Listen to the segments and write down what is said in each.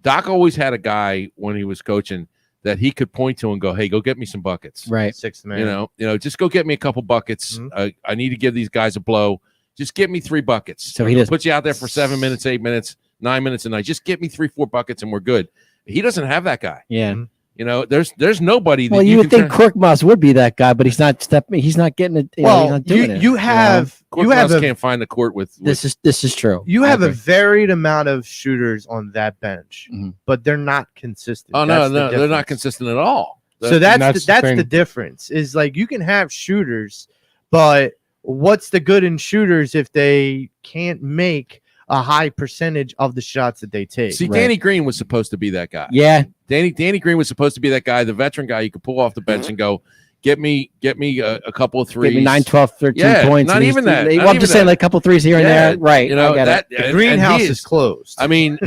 Doc always had a guy when he was coaching that he could point to and go, "Hey, go get me some buckets." Right. Sixth man. Just go get me a couple buckets. Mhm. I need to give these guys a blow. Just get me 3 buckets. So he doesn't put you out there for 7 minutes, 8 minutes, 9 minutes a night. Just get me 3-4 buckets and we're good. He doesn't have that guy. Yeah. There's nobody. That Well, you would think Korkmaz would be that guy, but he's not stepping. He's not getting it. He's not doing it. You have can't find the court with. This is true. You have a varied amount of shooters on that bench, but they're not consistent. Oh no, they're not consistent at all. So that's the difference. Is like you can have shooters, but what's the good in shooters if they can't make a high percentage of the shots that they take? See, Danny Green was supposed to be that guy. Yeah, Danny Green was supposed to be that guy, the veteran guy you could pull off the bench and go, get me a couple of threes. Give me 9, 12, 13 points. Not even that. I'm just saying like a couple threes here and there. Right. The greenhouse is closed. I mean,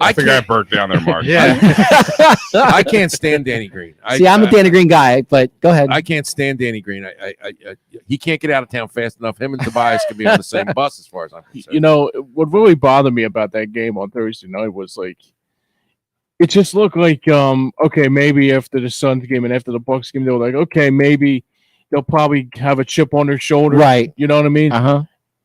I think I burnt down there, Mark. Yeah. I can't stand Danny Green. I'm a Danny Green guy, but go ahead. I can't stand Danny Green. He can't get out of town fast enough. Him and Tobias could be on the same bus as far as I'm concerned. What really bothered me about that game on Thursday night was like, it just looked like, okay, maybe after the Suns game and after the Bucks game, they were like, okay, maybe they'll probably have a chip on their shoulder. Right. You know what I mean? Uh-huh.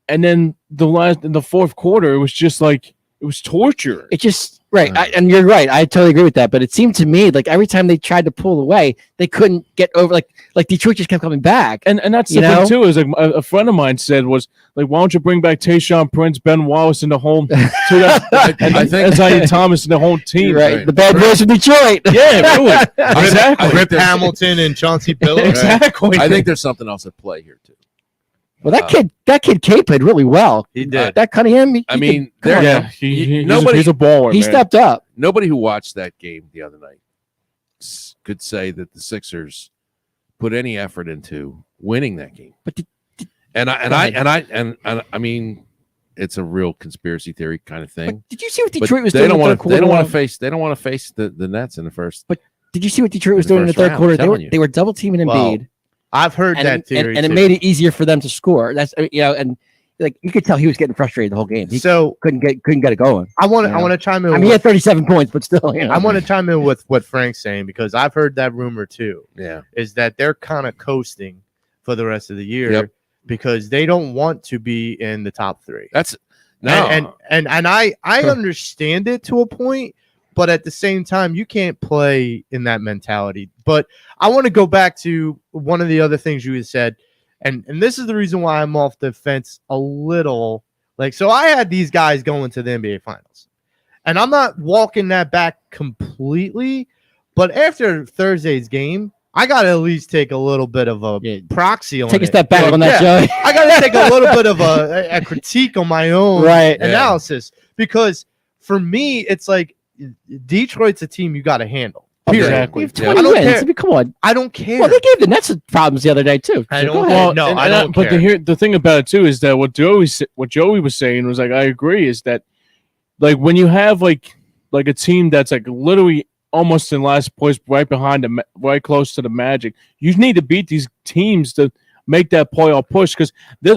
And then in the fourth quarter, it was just like, it was torture. It just and you're right. I totally agree with that. But it seemed to me like every time they tried to pull away, they couldn't get over. Like Detroit just kept coming back. And that's the thing too. Is like a friend of mine said was like, why don't you bring back Tayshaun Prince, Ben Wallace in the home, I think Isaiah Thomas in the home team. Right. The bad boys from Detroit. Yeah, really. Exactly. Rip Hamilton and Chauncey Billups. Exactly. I think there's something else at play here too. Well, that kid K played really well. He did. That Cunningham. He's a baller. He stepped up. Nobody who watched that game the other night could say that the Sixers put any effort into winning that game. But I mean, it's a real conspiracy theory kind of thing. But did you see what Detroit was doing? They don't want to face the Nets in the first. But did you see what Detroit was doing in the third quarter? They were double teaming Embiid. I've heard that theory, and it made it easier for them to score. That's and like you could tell he was getting frustrated the whole game. He couldn't get it going. I want to chime in. I mean, he had 37 points, but still, I want to chime in with what Frank's saying because I've heard that rumor too. Yeah, is that they're kind of coasting for the rest of the year because they don't want to be in the top 3. That's and I understand it to a point. But at the same time, you can't play in that mentality. But I want to go back to one of the other things you had said, and this is the reason why I'm off the fence a little. So I had these guys going to the NBA Finals, and I'm not walking that back completely. But after Thursday's game, I got to at least take a little bit of a proxy on it. Take a step back on that, Joey. I got to take a little bit of a critique on my own analysis because for me, it's like, Detroit's a team you got to handle. Exactly. You have 20 wins. I mean, come on. I don't care. Well, they gave the Nets problems the other day too. I don't care. But the thing about it too is that what Joey was saying was like I agree is that like when you have like a team that's like literally almost in last place, right behind right close to the Magic, you need to beat these teams to make that playoff push. Because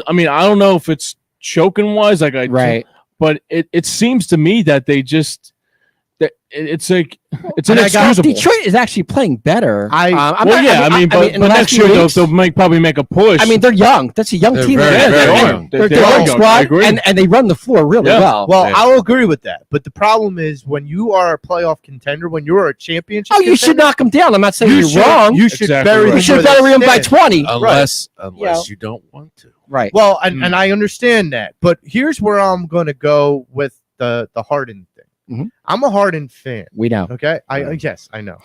I mean, I don't know if it's choking wise, but it seems to me that they just. It's inexcusable. Detroit is actually playing better. But next year they'll probably make a push. I mean, they're young. That's a young team. They're young. They're a young squad, and they run the floor really well. Well, I'll agree with that. But the problem is when you are a playoff contender, when you're a championship you should knock them down. I'm not saying you're wrong. You should bury them by 20. Unless you don't want to. Right. Well, and I understand that. But here's where I'm going to go with the Harden thing. Mm-hmm. I'm a Harden fan. We know. Okay. Yes, I know.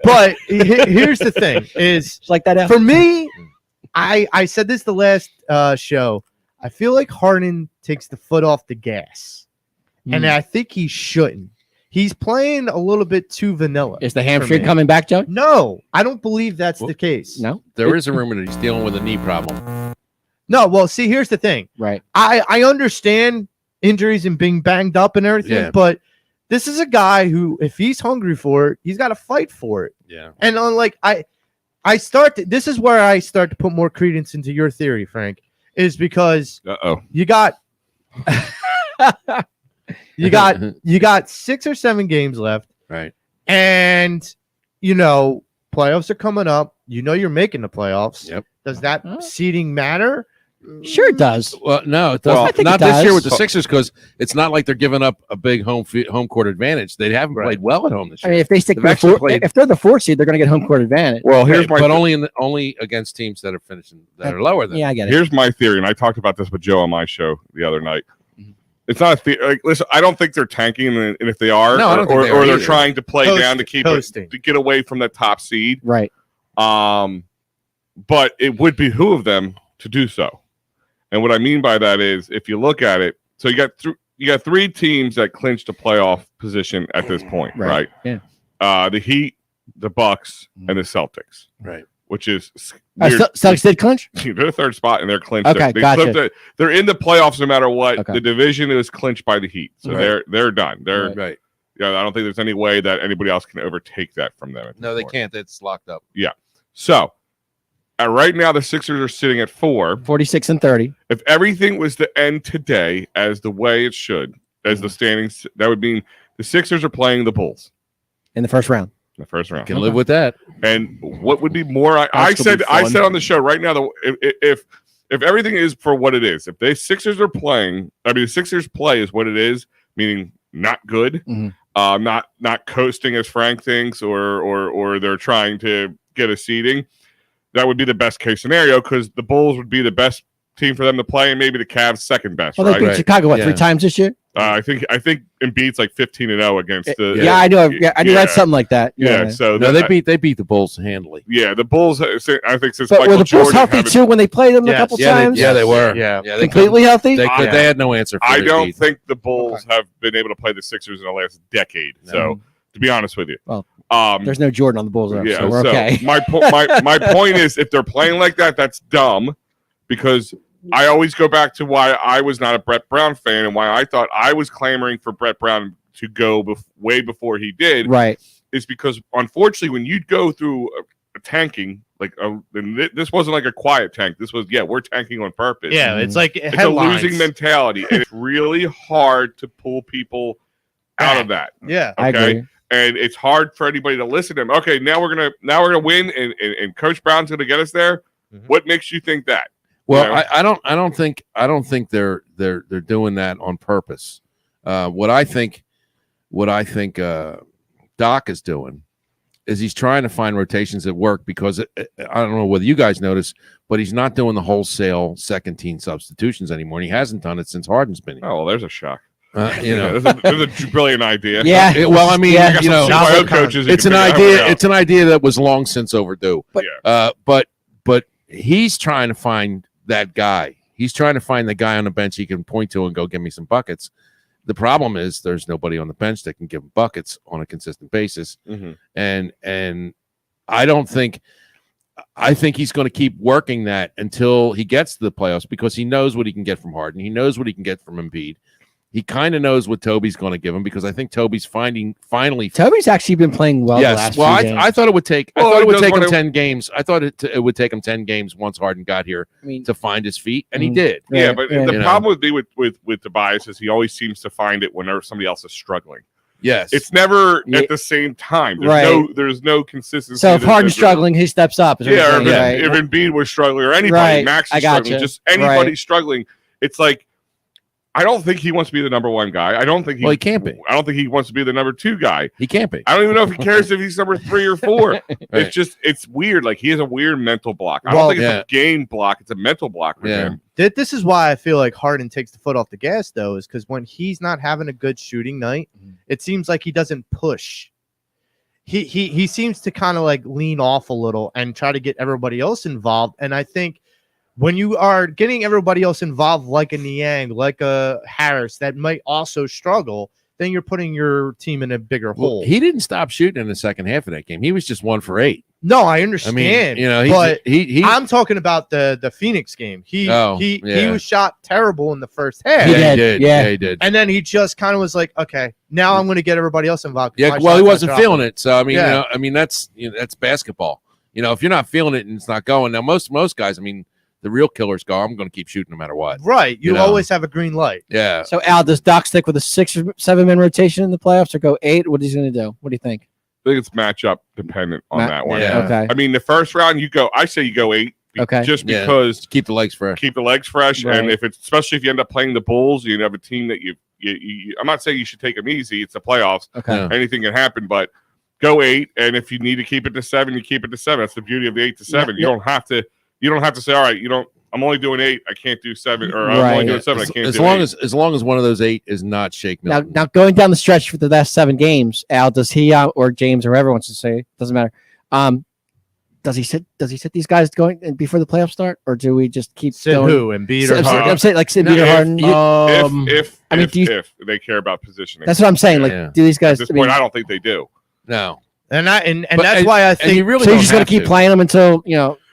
But here's the thing: is like that for me. I said this the last show. I feel like Harden takes the foot off the gas, and I think he shouldn't. He's playing a little bit too vanilla. Is the hamstring coming back, Joe? No, I don't believe that's the case. No, there is a rumor that he's dealing with a knee problem. No, well, see, here's the thing. Right. I understand injuries and being banged up and everything, but this is a guy who, if he's hungry for it, he's got to fight for it. Yeah. And this is where I start to put more credence into your theory, Frank, is because you got You got 6 or 7 games left, Right. and playoffs are coming up. You're making the playoffs. Yep. Does that seeding matter? Sure, it does. Well, no, it Well, doesn't. I think Not it this year does. with the Sixers, because it's not like they're giving up a big home court advantage. They haven't Right. played well at home this I year. mean, if they stick They've to the actually four, played- if they're the 4 seed, they're going to get home court advantage. Well, here's Right, my but only against teams that are finishing that are lower than. Yeah, I get it. here's my theory, and I talked about this with Joe on my show the other night. Mhm. It's not a theory. Like, listen, I don't think they're tanking, and if they are, No, I don't think they or are they're either. trying to play down to keep Coasting. to get away from the top seed. Right. But it would behoove them to do so. And what I mean by that is, if you look at it, so you got 3 teams that clinched a playoff position at this point, right? Yeah. The Heat, the Bucks, and the Celtics, Right. which is weird. Celtics did clinch? They're the 3rd spot and they're clinched. Okay, They gotcha. clipped it. They're in the playoffs no matter what. Okay. The division is clinched by the Heat, so Right. they're done. They're Right. I don't think there's any way that anybody else can overtake that from them. at No, this they point. can't. It's locked up. So, right now the Sixers are sitting at 4. 46 and 30. If everything was to end today as the way it should, as the standings, that would mean the Sixers are playing the Bulls In the first round. in the first round. Can live with that. And what would be more? I That's gonna said be I fun. said on the show right now, if everything is for what it is, if the Sixers are playing, the Sixers play is what it is, meaning not good, Mhm. not coasting as Frank thinks, or they're trying to get a seeding. That would be the best case scenario, because the Bulls would be the best team for them to play, and maybe the Cavs second best. Well, they Right? beat Right. Chicago, Yeah. 3 times this year? I think Embiid's like 15-0 against the. Yeah, I know. Yeah, I knew that's something like that. Yeah, so No, that- they beat the Bulls handily. Yeah, the Bulls. I think since But Michael were the Bulls Jordan healthy haven't- too when they played them a Yes. couple Yeah, times? they were. Yeah. Yeah, they Completely healthy? They could. Yeah. They had no answer. For I don't Embiid. think the Bulls have been able to play the Sixers in the last decade. No. So, to be honest with you, Well, um, There's no Jordan on the Bulls, though, yeah. so we're okay. my point is, if they're playing like that, that's dumb. Because I always go back to why I was not a Brett Brown fan and why I thought I was clamoring for Brett Brown to go way before he did. Right. Is because unfortunately, when you go through a tanking, this wasn't like a quiet tank. This was we're tanking on purpose. Yeah, it's like It's headlines. a losing mentality, and it's really hard to pull people out of that. Yeah. I Okay, agree. and it's hard for anybody to listen to him. Okay, now we're gonna win, and Coach Brown's gonna get us there. Mhm. What makes you think that? Well, You know? I don't think they're doing that on purpose. What I think Doc is doing is he's trying to find rotations that work, because I don't know whether you guys notice, but he's not doing the wholesale second team substitutions anymore. And he hasn't done it since Harden's been here. Oh, well, there's a shock. You know, there's a brilliant idea. Yeah. well, I mean, Yeah. got you know, some CYO coaches. who it's can an figure that idea. out. It's an idea that was long since overdue. But- But he's trying to find that guy. He's trying to find the guy on the bench he can point to and go, give me some buckets. The problem is there's nobody on the bench that can give him buckets on a consistent basis. Mhm. And I think he's going to keep working that until he gets to the playoffs, because he knows what he can get from Harden. He knows what he can get from Embiid. He kind of knows what Toby's going to give him, because I think Toby's finally. Toby's actually been playing well the Yes. last Well, few games. I thought it would take. I Well, thought he it would does take him wanna- 10 games. I thought it would take him 10 games once Harden got here I mean, to find his feet, and he Mhm. did. Yeah, but the You know. problem with me with Tobias is he always seems to find it whenever somebody else is struggling. Yes. It's never Yeah. at the same time. There's Right. there's no consistency. so if There's Harden's no- struggling, he steps up. is what Yeah, you're or saying, if right? Embiid was struggling, or anybody, Right. Max I is struggling, gotcha. just anybody Right. struggling. It's like, I don't think he wants to be the number 1 guy. I don't think Well, he can't be. I don't think he wants to be the number 2 guy. He can't be. I don't even know if he cares if he's number 3 or 4. Right. It's weird. Like, he has a weird mental block. I Well, don't think yeah. it's a game block. It's a mental block for Yeah. him. This is why I feel like Harden takes the foot off the gas, though, is because when he's not having a good shooting night, it seems like he doesn't push. He seems to kind of like lean off a little and try to get everybody else involved. And I think when you are getting everybody else involved, like a Niang, like a Harris, that might also struggle, then you're putting your team in a bigger Well, hole. he didn't stop shooting in the second half of that game. He was just 1 for 8. No, I I understand. mean, you know, but he I'm talking about the Phoenix game. He yeah. was shot terrible in the first half. He yeah, he did, did. yeah. Yeah, he did. And then he just kind of was like, okay, now I'm going to get everybody else involved. Yeah, well, he wasn't feeling it. So I mean, Yeah. that's that's basketball. If you're not feeling it and it's not going. Now most guys, I mean, the real killers go, I'm going to keep shooting no matter what. Right. You know. always have a green light. Yeah. So Al, does Doc stick with a 6 or 7-man rotation in the playoffs, or go 8? What is he going to do? What do you think? I think it's matchup dependent on that one. Yeah. Okay. I mean, the first round I say you go 8. Okay. Just Yeah. because Keep the legs fresh. keep the legs fresh, Right. and if it's especially if you end up playing the Bulls, you have a team that you I'm not saying you should take them easy. It's the playoffs. Okay. Yeah. Anything can happen, but go 8, and if you need to keep it to 7, you keep it to 7. That's the beauty of the 8 to 7. Yeah. You don't have to say, all right, I'm only doing 8, I can't do 7, or I'm Right. only doing 7, I can't As do long 8. as long as one of those 8 is not Shake Now, Milton. now going down the stretch for the last 7 games, Al, does he or James or whoever wants to say, doesn't matter. Does he sit these guys going and before the playoffs start, or do we just keep Sit going? who? Embiid or I'm Harden? saying like Sid No, Peter if- Harden. if I mean, do you- if they care about positioning. That's what I'm saying. Like, Yeah. do these At guys? this I mean, point, I don't think they do. No. And But- that's why I And think you really so you're don't just going have to keep playing them until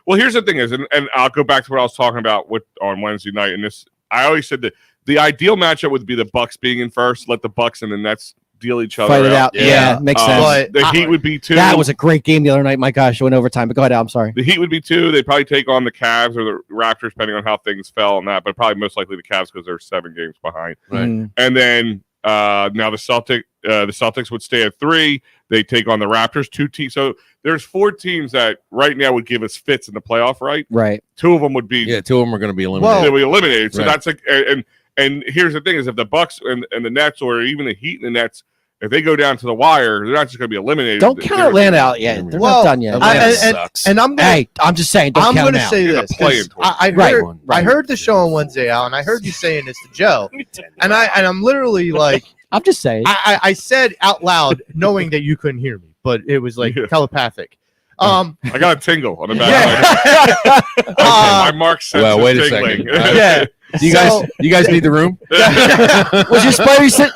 Well, here's the thing is, and I'll go back to what I was talking about on Wednesday night. And I always said that the ideal matchup would be the Bucks being in first, let the Bucks and the Nets deal each other fight it out. Yeah. Yeah, makes sense. But the Heat would be 2. That was a great game the other night. My gosh, it went overtime. But go ahead, Al. I'm sorry. The Heat would be 2. They'd probably take on the Cavs or the Raptors, depending on how things fell on that. But probably most likely the Cavs because they're 7 games behind. Right. Mm. And then now the Celtics would stay at 3. They take on the Raptors, 2 teams. So there's 4 teams that right now would give us fits in the playoff. Right, Right. 2 of them would be Yeah, 2 of them are going to be eliminated. they'll be eliminated. So Right. that's and here's the thing is if the Bucks and the Nets or even the Heat and the Nets, if they go down to the wire, they're not just going to be eliminated. Don't count Atlanta out yet. They're Well, not done yet. Atlanta and- sucks. and I'm gonna Hey, I'm just saying. Don't I'm count going to them out. say You're this. not playing 'cause I Right. heard Right. I heard the show on Wednesday, Al, and I heard you saying this to Joe, and I'm literally like I'm just saying. I said out loud, knowing that you couldn't hear me, but it was like Yeah. telepathic. I got a tingle on the back. Yeah. My Mark sense Well, is wait a tingling. second. Yeah. Do you guys need the room? Was your Spidey sense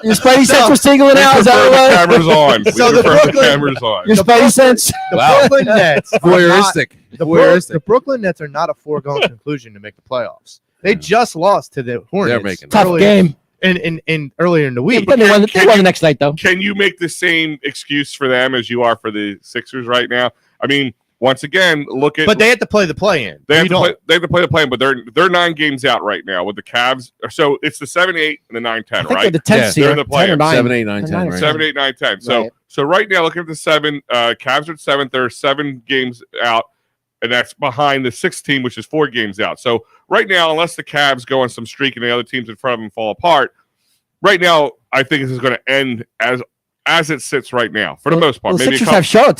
was tingling We out? Is prefer the that cameras on. We So the prefer the Brooklyn- cameras on. your Spidey sense? The Wow. Brooklyn Nets are not, Voyeuristic. the Voyeuristic. Brooklyn Nets are not a foregone conclusion to make the playoffs. They just lost to the Hornets. making Tough earlier- game. in earlier in the Yeah, week. but they won the next night though. Can you make the same excuse for them as you are for the Sixers right now? I mean, once again, look at. But they had to play the play-in. They have, We to don't. play, they have to play the play-in, but they're 9 games out right now with the Cavs. So it's the 7-8 and the 9-10, I think they're right? the 10th Yeah, seed. they're in the 10 or play-in. 9. 7, 8, 9, 10. Nine or Right? 7, 8, 9, 10. So Right. so right now, looking at the 7, Cavs are at 7th. They're 7 games out, and that's behind the 6th team, which is 4 games out. So right now, unless the Cavs go on some streak and the other teams in front of them fall apart, right now, I think this is going to end as it sits right now, for the most part. Well, the Maybe a Sixers couple, have Charlotte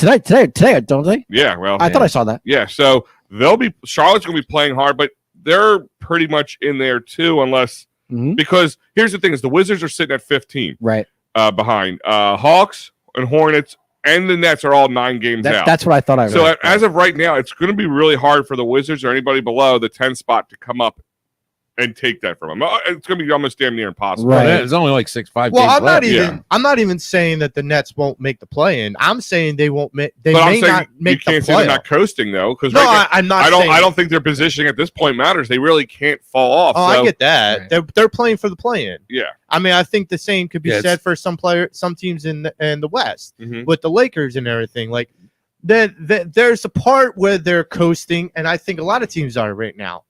today, don't they? yeah, well, I thought I saw that. yeah. So Charlotte's going to be playing hard, but they're pretty much in there too, unless Mhm. because here's the thing: is the Wizards are sitting at 15 Right. behind Hawks and Hornets, and the Nets are all 9 games out. That's what I thought I read. So as of right now, it's going to be really hard for the Wizards or anybody below the 10 spot to come up and take that from them. It's going to be almost damn near impossible. Right. Yeah, there's only like 5 Well, games I'm not left. even. Yeah. I'm not even saying that the Nets won't make the play-in. I'm saying they won't make. They But I'm may saying not you make the can't say they're playoff. not coasting though, because No, I'm not. saying I don't think their positioning at this point matters. They really can't fall off. Oh, so, I get that. Right. They're playing for the play-in. yeah. I mean, I think the same could be Yeah, said for some teams in the West Mhm. with the Lakers and everything. Like, there's a part where they're coasting, and I think a lot of teams are right now.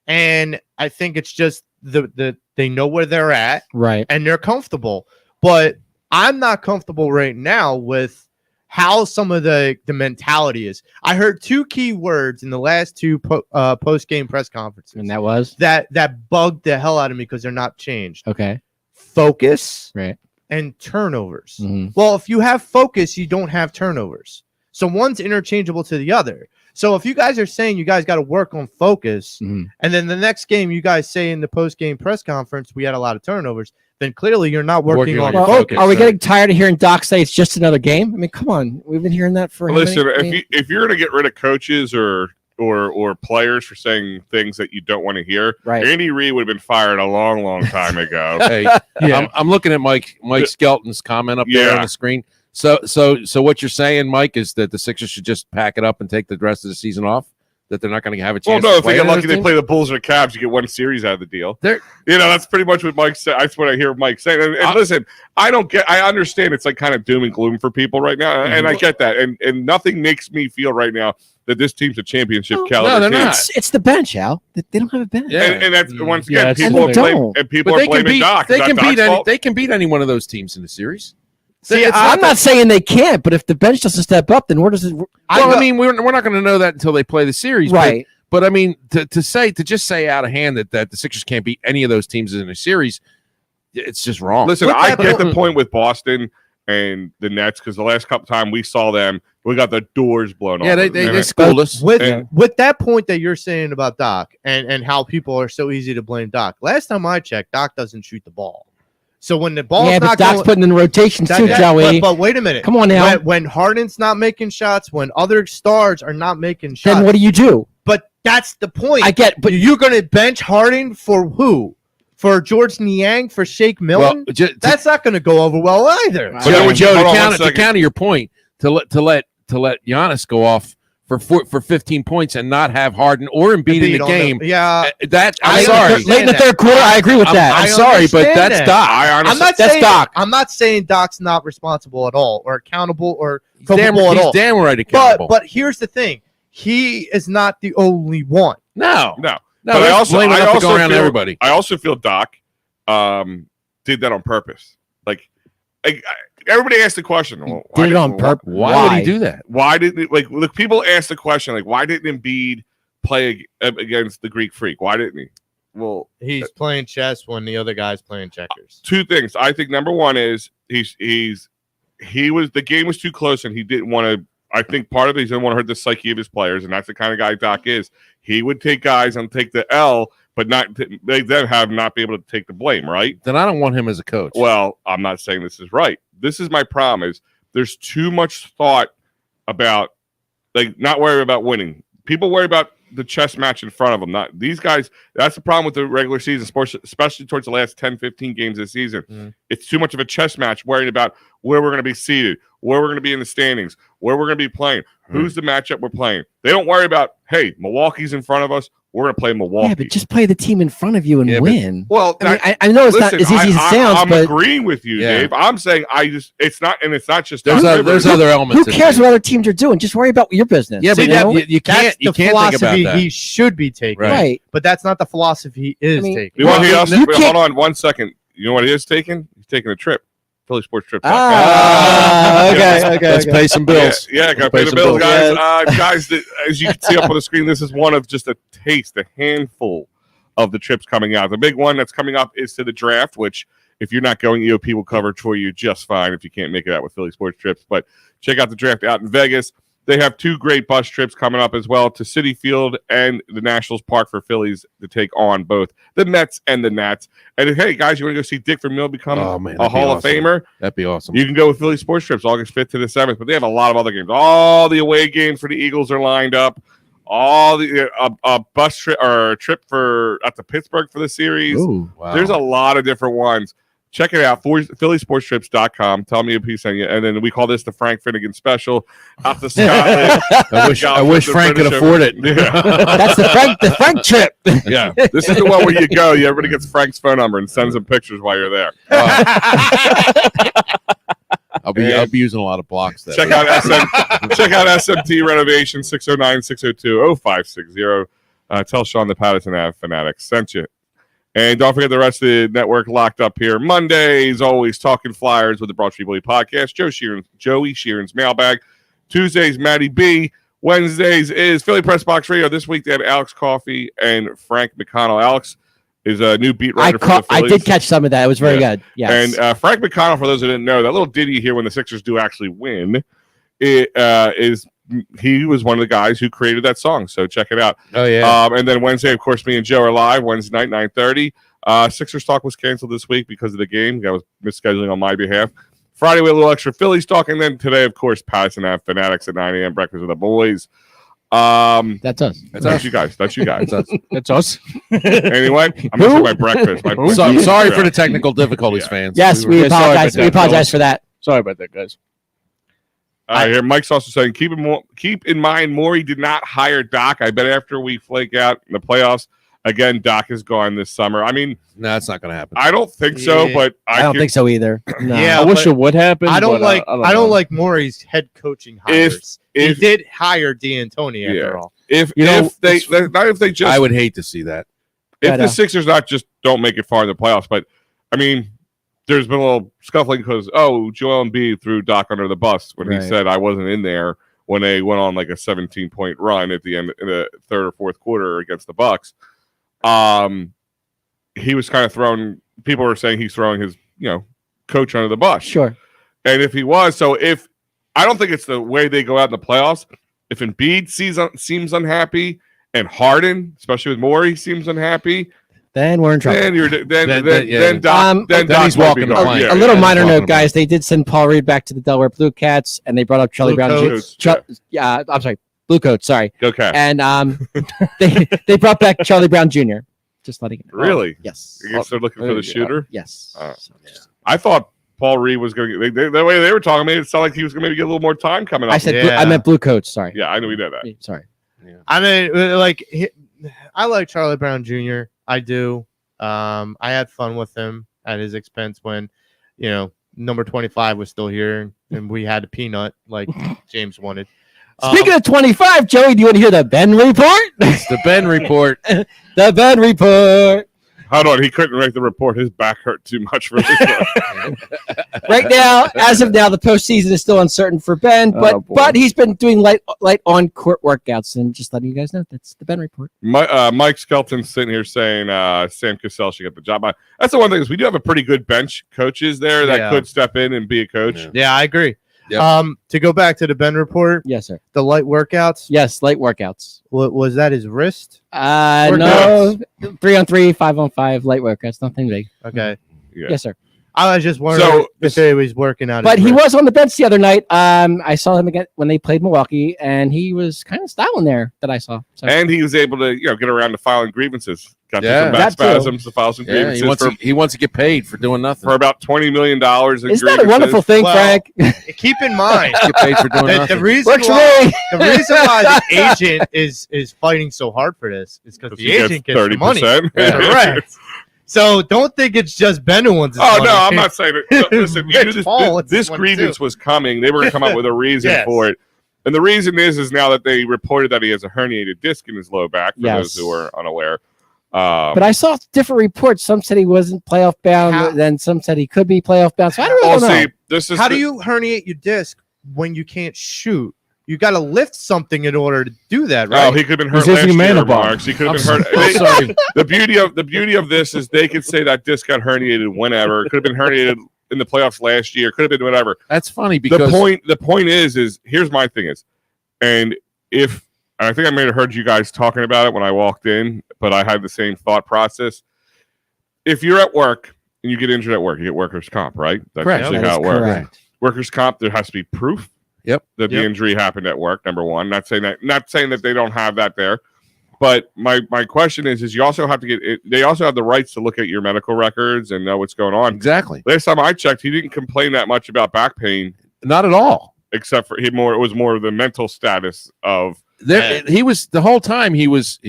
And I think it's just they know where they're at right. and they're comfortable. But I'm not comfortable right now with how some of the mentality is. I heard 2 key words in the last 2 post-game press conferences And that was that bugged the hell out of me because they're not changed. okay. Focus Right. and turnovers. Mhm. Well, if you have focus, you don't have turnovers. So one's interchangeable to the other. So if you guys are saying you guys got to work on focus, Mhm. and then the next game you guys say in the post-game press conference we had a lot of turnovers, then clearly you're not working on your Well, focus. are we getting tired of hearing Doc say it's just another game? I mean, come on. We've been hearing that for. how many- Listen, I mean, if you're going to get rid of coaches or players for saying things that you don't want to hear, right. Andy Reid would have been fired a long time ago. Hey, Yeah. I'm looking at Mike Skelton's comment up there Yeah. on the screen. So what you're saying, Mike, is that the Sixers should just pack it up and take the rest of the season off? that they're not going to have a Well, chance. no, to if play they get any of lucky, those they teams? play the Bulls or the Cavs. You get one series out of the deal. They're- That's pretty much what Mike said. That's what I hear Mike saying. And listen, I understand it's like kind of doom and gloom for people right now, and I get that. And nothing makes me feel right now that this team's a championship caliber they're team. not. It's the bench, Al. They don't have a bench. Yeah. And that's once Yeah, again, it's people the thing. and people But are they can blaming beat. Doc. They Is that can beat Doc's fault? They can beat any one of those teams in the series. See, I'm not saying they can't, but if the bench doesn't step up, then where does it? Well, I mean, we're not going to know that until they play the series, Right. But I mean, to just say out of hand that the Sixers can't beat any of those teams in a series, it's just wrong. Listen, With I that get the point- point with Boston and the Nets because the last couple times we saw them, we got the doors blown yeah, off. they schooled us. With that point that you're saying about Doc and how people are so easy to blame Doc. Last time I checked, Doc doesn't shoot the ball. So when the ball's Yeah, but not Doc's going, putting in rotations too, Joey. But wait a minute. Come on now. When Harden's not making shots, when other stars are not making shots, Then what do you do? but that's the point. I get, but you're going to bench Harden for who? For George Niang? For Shake Milton? That's not going to go over well either. But then we- Joe, hold on one to second. counter your point, to let Giannis go off for 15 points and not have Harden or Embiid in the on game. yeah. That I'm I sorry. understand late in the that. third quarter, I agree with that. I'm I sorry, but understand that's that. Doc. I honestly, I'm not That's saying Doc. I'm not saying Doc's not responsible at all or accountable or He's culpable at all. damn right accountable. But here's the thing. He is not the only one. no, no. no. But I that's also- blame I enough to also go around feel- everybody. I also feel Doc did that on purpose. Like everybody asked the question. Well, Did it on purpose. Why would he do that? Why didn't look? People ask the question like, why didn't Embiid play against the Greek Freak? Why didn't he? Well, He's playing chess when the other guy's playing checkers. two things. I think number one is the game was too close and he didn't want to. I think part of it he didn't want to hurt the psyche of his players, and that's the kind of guy Doc is. He would take guys and take the L, but not they then have not be able to take the blame, right? Then I don't want him as a coach. Well, I'm not saying this is right. This is my problem is there's too much thought about not worry about winning. People worry about the chess match in front of them. Not these guys. That's the problem with the regular season sports, especially towards the last 10, 15 games this season. Mhm. It's too much of a chess match worrying about where we're going to be seated, where we're going to be in the standings, where we're going to be playing, who's the matchup we're playing. They don't worry about, hey, Milwaukee's in front of us. We're going to play Milwaukee. Yeah, but just play the team in front of you and Yeah, but- win. well, I mean, I know it's not as easy as it sounds, I'm but agreeing with you, Yeah. Dave. I'm saying it's not just there's Doc Rivers. other elements. who in cares there. what other teams are doing? Just worry about your business. Yeah, but you know? you can't That's you the can't think about philosophy that. he should be taking. Right. But that's not the philosophy he is I mean, taking. You know what he Well, also, you wait, can't- hold on 1 second. You know what he is taking? He's taking a trip. Philly Sports Trip. okay. Let's pay some bills. Yeah, got to Let's pay the bills, bills. guys. Guys, as you can see up on the screen, this is one of just a taste, a handful of the trips coming out. The big one that's coming up is to the draft, which if you're not going, EOP will cover for you just fine if you can't make it out with Philly Sports Trips. But check out the draft out in Vegas. They have 2 great bus trips coming up as well to Citi Field and the Nationals Park for Phillies to take on both the Mets and the Nats. And hey, guys, you want to go see Dick Vermeil become Oh, man, a that'd be Hall of awesome. Famer? That'd be awesome. You can go with Philly Sports Trips August 5th to the 7th, but they have a lot of other games. All the away games for the Eagles are lined up. All the bus trip or trip for at the Pittsburgh for the series. Ooh, wow. There's a lot of different ones. Check it out, phillysportstrips.com. Tell me a piece on you. And then we call this the Frank Finnegan special. Out to Scotland. I wish Frank could afford it. Yeah. That's the Frank trip. Yeah. This is the one where you go. Everybody gets Frank's phone number and sends him pictures while you're there. I'll be using a lot of blocks. That Check week. out SMT Renovation 609-602-0560. Tell Sean the Pattison Ave Phanatics sent you. And don't forget the rest of the network locked up here. Mondays, always talking Flyers with the Broad Street Bully podcast. Joey Sheeran's mailbag. Tuesdays, Matty B. Wednesdays is Philly Press Box Radio. This week they have Alex Coffey and Frank McConnell. Alex is a new beat writer for the I Phillies. did catch some of that. It was very good. Yes. And Frank McConnell, for those who didn't know, that little ditty here when the Sixers do actually win, he was one of the guys who created that song. So check it out. Oh yeah. And then Wednesday, of course, me and Joe are live Wednesday night, 9:30. Sixers talk was canceled this week because of the game. That was misscheduling on my behalf. Friday, we had a little extra Phillies talk. And then today, of course, Pattison Ave Phanatics at 9 a.m. Breakfast with the boys. That's us. That's you guys. That's you guys. That's us. Anyway, I'm going to my breakfast. My Sorry for the technical difficulties, fans. Yes, we sorry apologize. about We that. apologize for that. Sorry about that, guys. Here, Mike's also saying, keep in mind, Morey did not hire Doc. I bet after we flake out in the playoffs, again, Doc is gone this summer. I mean, no, that's not going to happen. I don't think so, but I don't think so either. No. Yeah, I wish but it would happen. I don't but I don't like Morey's head coaching hires. He if- did hire D'Antoni after all. if they just, I would hate to see that. if the Sixers not just don't make it far in the playoffs, but I mean, there's been a little scuffling because Joel Embiid threw Doc under the bus when he said I wasn't in there when they went on like a 17-point run at the end in the third or fourth quarter against the Bucks. He was kind of thrown. People were saying he's throwing his coach under the bus. Sure. And if he was, so if I don't think it's the way they go out in the playoffs. If Embiid seems unhappy and Harden, especially with Morey, seems unhappy, Then we're in trouble. then Doc he's walking the plank. A little minor note, guys. They did send Paul Reed back to the Delaware Blue Cats, and they brought up Charlie Blue Brown. Coats, I'm sorry, Blue Coats. Sorry, Go Cats. and they brought back Charlie Brown Jr. Just letting you know. Really? Yes. I guess they're looking for the shooter. Yes. I thought Paul Reed was going to get the way they were talking. Made it sound like he was going to maybe get a little more time coming up. I said I meant Blue Coats. Sorry. Yeah, I knew he did that. Sorry. I mean, I like Charlie Brown Jr. I do. I had fun with him at his expense when, number 25 was still here and we had a peanut like James wanted. Speaking of 25, Joey, do you want to hear the Ben report? It's the Ben report. The Ben report. Hold on, he couldn't write the report. His back hurt too much for this one. Right now, as of now, the postseason is still uncertain for Ben, but he's been doing light on court workouts, and just letting you guys know that's the Ben report. Mike Skelton's sitting here saying Sam Cassell should get the job. That's the one thing is we do have a pretty good bench coaches there that could step in and be a coach. Yeah, I agree. Yep. To go back to the Ben report, Yes, sir. the light workouts. Yes, light workouts. Was that his wrist? No, 3-on-3, 5-on-5 light workouts, nothing big. Okay. Yeah. Yes, sir. I was just wondering if he was working out. But his he wrist. was on the bench the other night. I saw him again when they played Milwaukee, and he was kind of styling there that I saw. So. And he was able to, get around to filing grievances. Got some back that too. spasms to file some grievances he wants to get paid for doing nothing. for about $20 million. In Isn't that a wonderful thing, Well, Frank? Keep in mind Get paid for doing the nothing. reason Works for why me. the reason why the agent is fighting so hard for this is because the agent gets the money. 30%. Correct. So don't think it's just Ben who wants his Oh money. no, I'm not saying it. Listen, you Rich knew Paul wants this one, grievance too. was coming. They were going to come up with a reason Yes. for it, and the reason is now that they reported that he has a herniated disc in his low back. For Yes. those who are unaware, But I saw different reports. Some said he wasn't playoff bound, then some said he could be playoff bound. So I don't really know. see, this is How do you herniate your disc when you can't shoot? You got to lift something in order to do that, right? Oh, he could have been hurt He's last using year, Manabon. Marks. He could have been hurt. I'm sorry. The beauty of this is they could say that disc got herniated whenever. It could have been herniated in the playoffs last year. Could have been whatever. That's funny because The point is here's my thing is, and I think I may have heard you guys talking about it when I walked in, but I had the same thought process. If you're at work and you get injured at work, you get workers' comp, right? That's Correct. usually That how is it works. correct. Workers' comp, there has to be proof. Yep. That the injury happened at work. Number one, not saying that they don't have that there, but my question is you also have to get it. They also have the rights to look at your medical records and know what's going on. exactly Last time I checked, he didn't complain that much about back pain, not at all. except for it was more of the mental status of. He was the whole time he was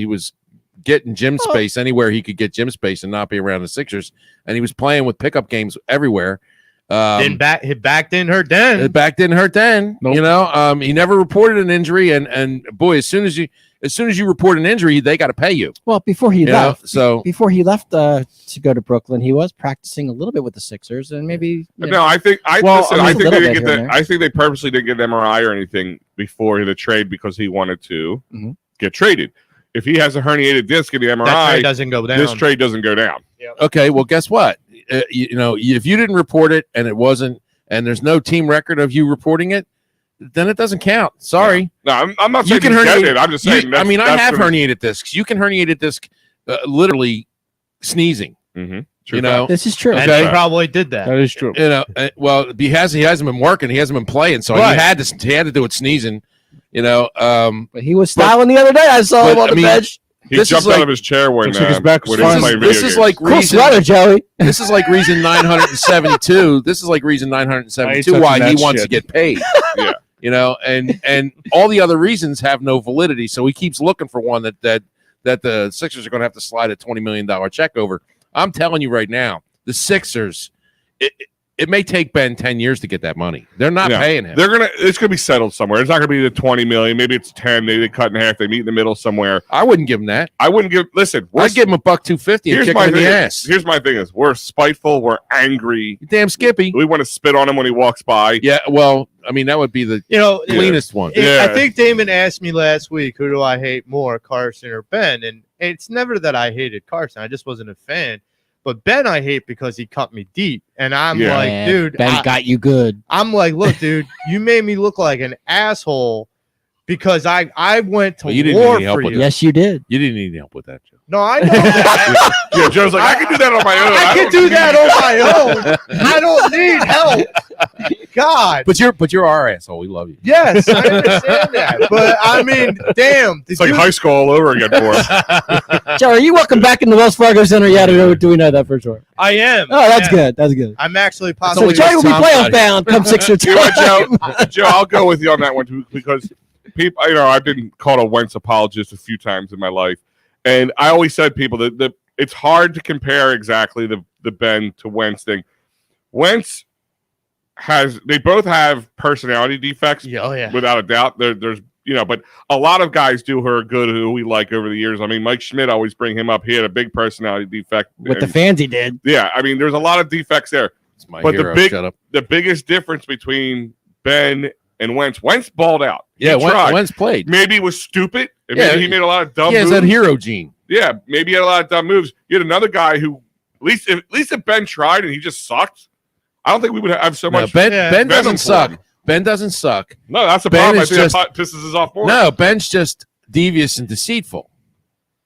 getting gym space anywhere he could get gym space and not be around the Sixers, and he was playing with pickup games everywhere. His back didn't hurt then. His back didn't hurt then. Nope. He never reported an injury, and boy, as soon as you report an injury, they got to pay you. Well, before he left, So to go to Brooklyn, he was practicing a little bit with the Sixers, and maybe No, I think a they little didn't bit get here and there. I think they purposely didn't get an MRI or anything before the trade because he wanted to get traded. If he has a herniated disc in the that MRI, trade doesn't go down. this trade doesn't go down. okay, well, guess what? If you didn't report it and it wasn't, and there's no team record of you reporting it, then it doesn't count. Sorry. No, I'm not You saying can he's herniate- getting it. I'm just saying. I mean, I have her. herniated discs. You can herniated disc literally sneezing. Mm-hmm. You know, this is true. And Okay. he probably did that. That is true. well, he hasn't been working. He hasn't been playing, so Right. he had to do it sneezing. But he was styling the other day. I saw him but, on the I mean, bench. He This jumped is like- out of his chair when Looks like his back was when he was fine. playing video This is games. like Cool reason. sweater, Joey. This is like reason 972. This is like reason 972 I ain't why he touching wants that to get paid. Yeah. You know, and all the other reasons have no validity. So he keeps looking for one that the Sixers are going to have to slide a $20 million check over. I'm telling you right now, the Sixers, it may take Ben 10 years to get that money. They're not paying him. It's gonna be settled somewhere. It's not gonna be the 20 million. Maybe it's 10. Maybe they cut in half. They meet in the middle somewhere. I wouldn't give him that. I wouldn't give. Listen, I'd give him $1.250 and kick him in the ass. Here's my thing: is we're spiteful. We're angry. You damn Skippy. We want to spit on him when he walks by. Yeah. Well, I mean, that would be the cleanest one. Yeah. I think Damon asked me last week, who do I hate more, Carson or Ben? And it's never that I hated Carson. I just wasn't a fan. But Ben, I hate because he cut me deep. And I'm like, dude. Ben got you good. I'm like, look, dude, you made me look like an asshole because I went to Well, you didn't war need help for with you. Yes, you did. You didn't need any help with that, Joe. No, I know that. Yeah, Joe's like, I can do that on my own. I can do that on my own. I don't need help. God. But you're our asshole. We love you. Yes, I understand that. But I mean, damn. It's like high school all over again for him. Joe, are you welcome back in the Wells Fargo Center yet? Or do we know that for sure? I am. Oh, that's good. That's good. I'm actually So possibly. Joey will be Tom playoff got it. bound come Sixer You know what, time. Joe, I'll go with you on that one too because people, I've been called a Wentz apologist a few times in my life, and I always said people that it's hard to compare exactly the Ben to Wentz thing. Wentz they both have personality defects, without a doubt. There's but a lot of guys do who are good who we like over the years. I mean, Mike Schmidt always bring him up. He had a big personality defect With the fans he did. Yeah, I mean, there's a lot of defects there. It's my But hero. Shut up. the biggest difference between Ben and Wentz balled out. Yeah, He tried. Wentz played. Maybe he was stupid. And Yeah, maybe he made a lot of dumb He has moves. that hero gene. Yeah, maybe he had a lot of dumb moves. You had another guy who, at least if Ben tried and he just sucked, I don't think we would have so No, much. Ben venom doesn't for suck. him. Ben doesn't suck. No, that's the Ben problem. I is think just- that pisses us off more. No, Ben's just devious and deceitful.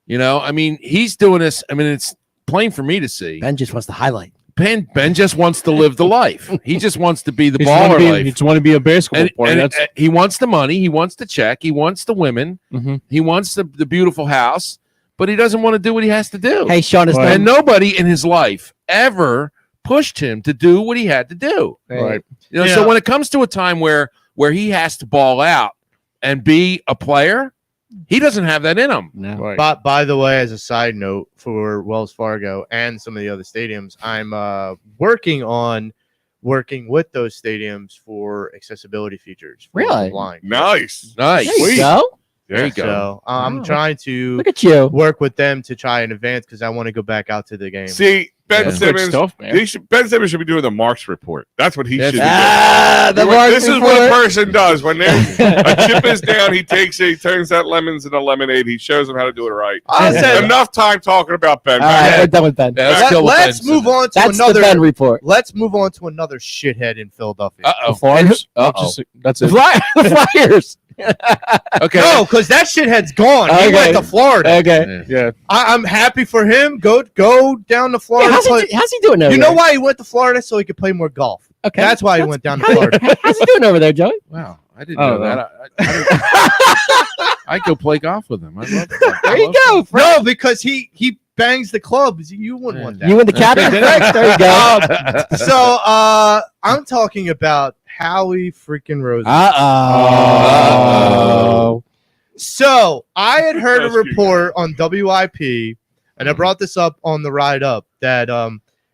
You know, I mean, he's doing this. I mean, it's plain for me to see. Ben just wants the highlight. Ben just wants to live the life. He just wants to be the He just wanna baller be- life. He just want to be a basketball And, player. and That's he wants the money. He wants the check. He wants the women. Mhm. He wants the beautiful house. But he doesn't want to do what he has to do. Hey, Sean, is Right. And nobody in his life ever pushed him to do what he had to do. right. You know, Yeah. so when it comes to a time where he has to ball out and be a player, he doesn't have that in him. No. Right. But by the way, as a side note for Wells Fargo and some of the other stadiums, I'm working with those stadiums for accessibility features. For Really? the blind. Nice. Nice. There you go. There you go. So I'm Wow. trying to Look at you. work with them to try and advance because I want to go back out to the game. See, Ben Yeah. That's good Simmons. stuff, man. Ben Simmons should be doing the Marks report. That's what he That's- should be doing. Ah, the This is what a report. person does when a chip is down. He takes it, he turns that lemons into lemonade. He shows them how to do it right. I said, Enough time talking about Ben. All right, we're done with Ben. Yeah, let's kill let's Ben move Simmons. on to That's the another. Ben report. Let's move on to another shithead in Philadelphia. The Uh-oh. Flyers. Uh-oh. That's The it. Flyers. Okay. No, because that shithead's gone. He Okay. went to Florida. Okay. Yeah. Yeah. I'm happy for him. Go down to Yeah, Florida. how's he doing over You there? know why he went to Florida? So he could play more golf. Okay. That's why he went down to How's Florida. how's he doing over there, Joey? Wow. I didn't Oh, know no. that. I'd go play golf with him. I love that. There you go. No, because he bangs the clubs. You wouldn't Yeah. want that. You and the captain. There you go. So I'm talking about Howie freaking Rosen. Uh-oh. So I had heard a Rescue report on WIP, and I brought this up on the ride up that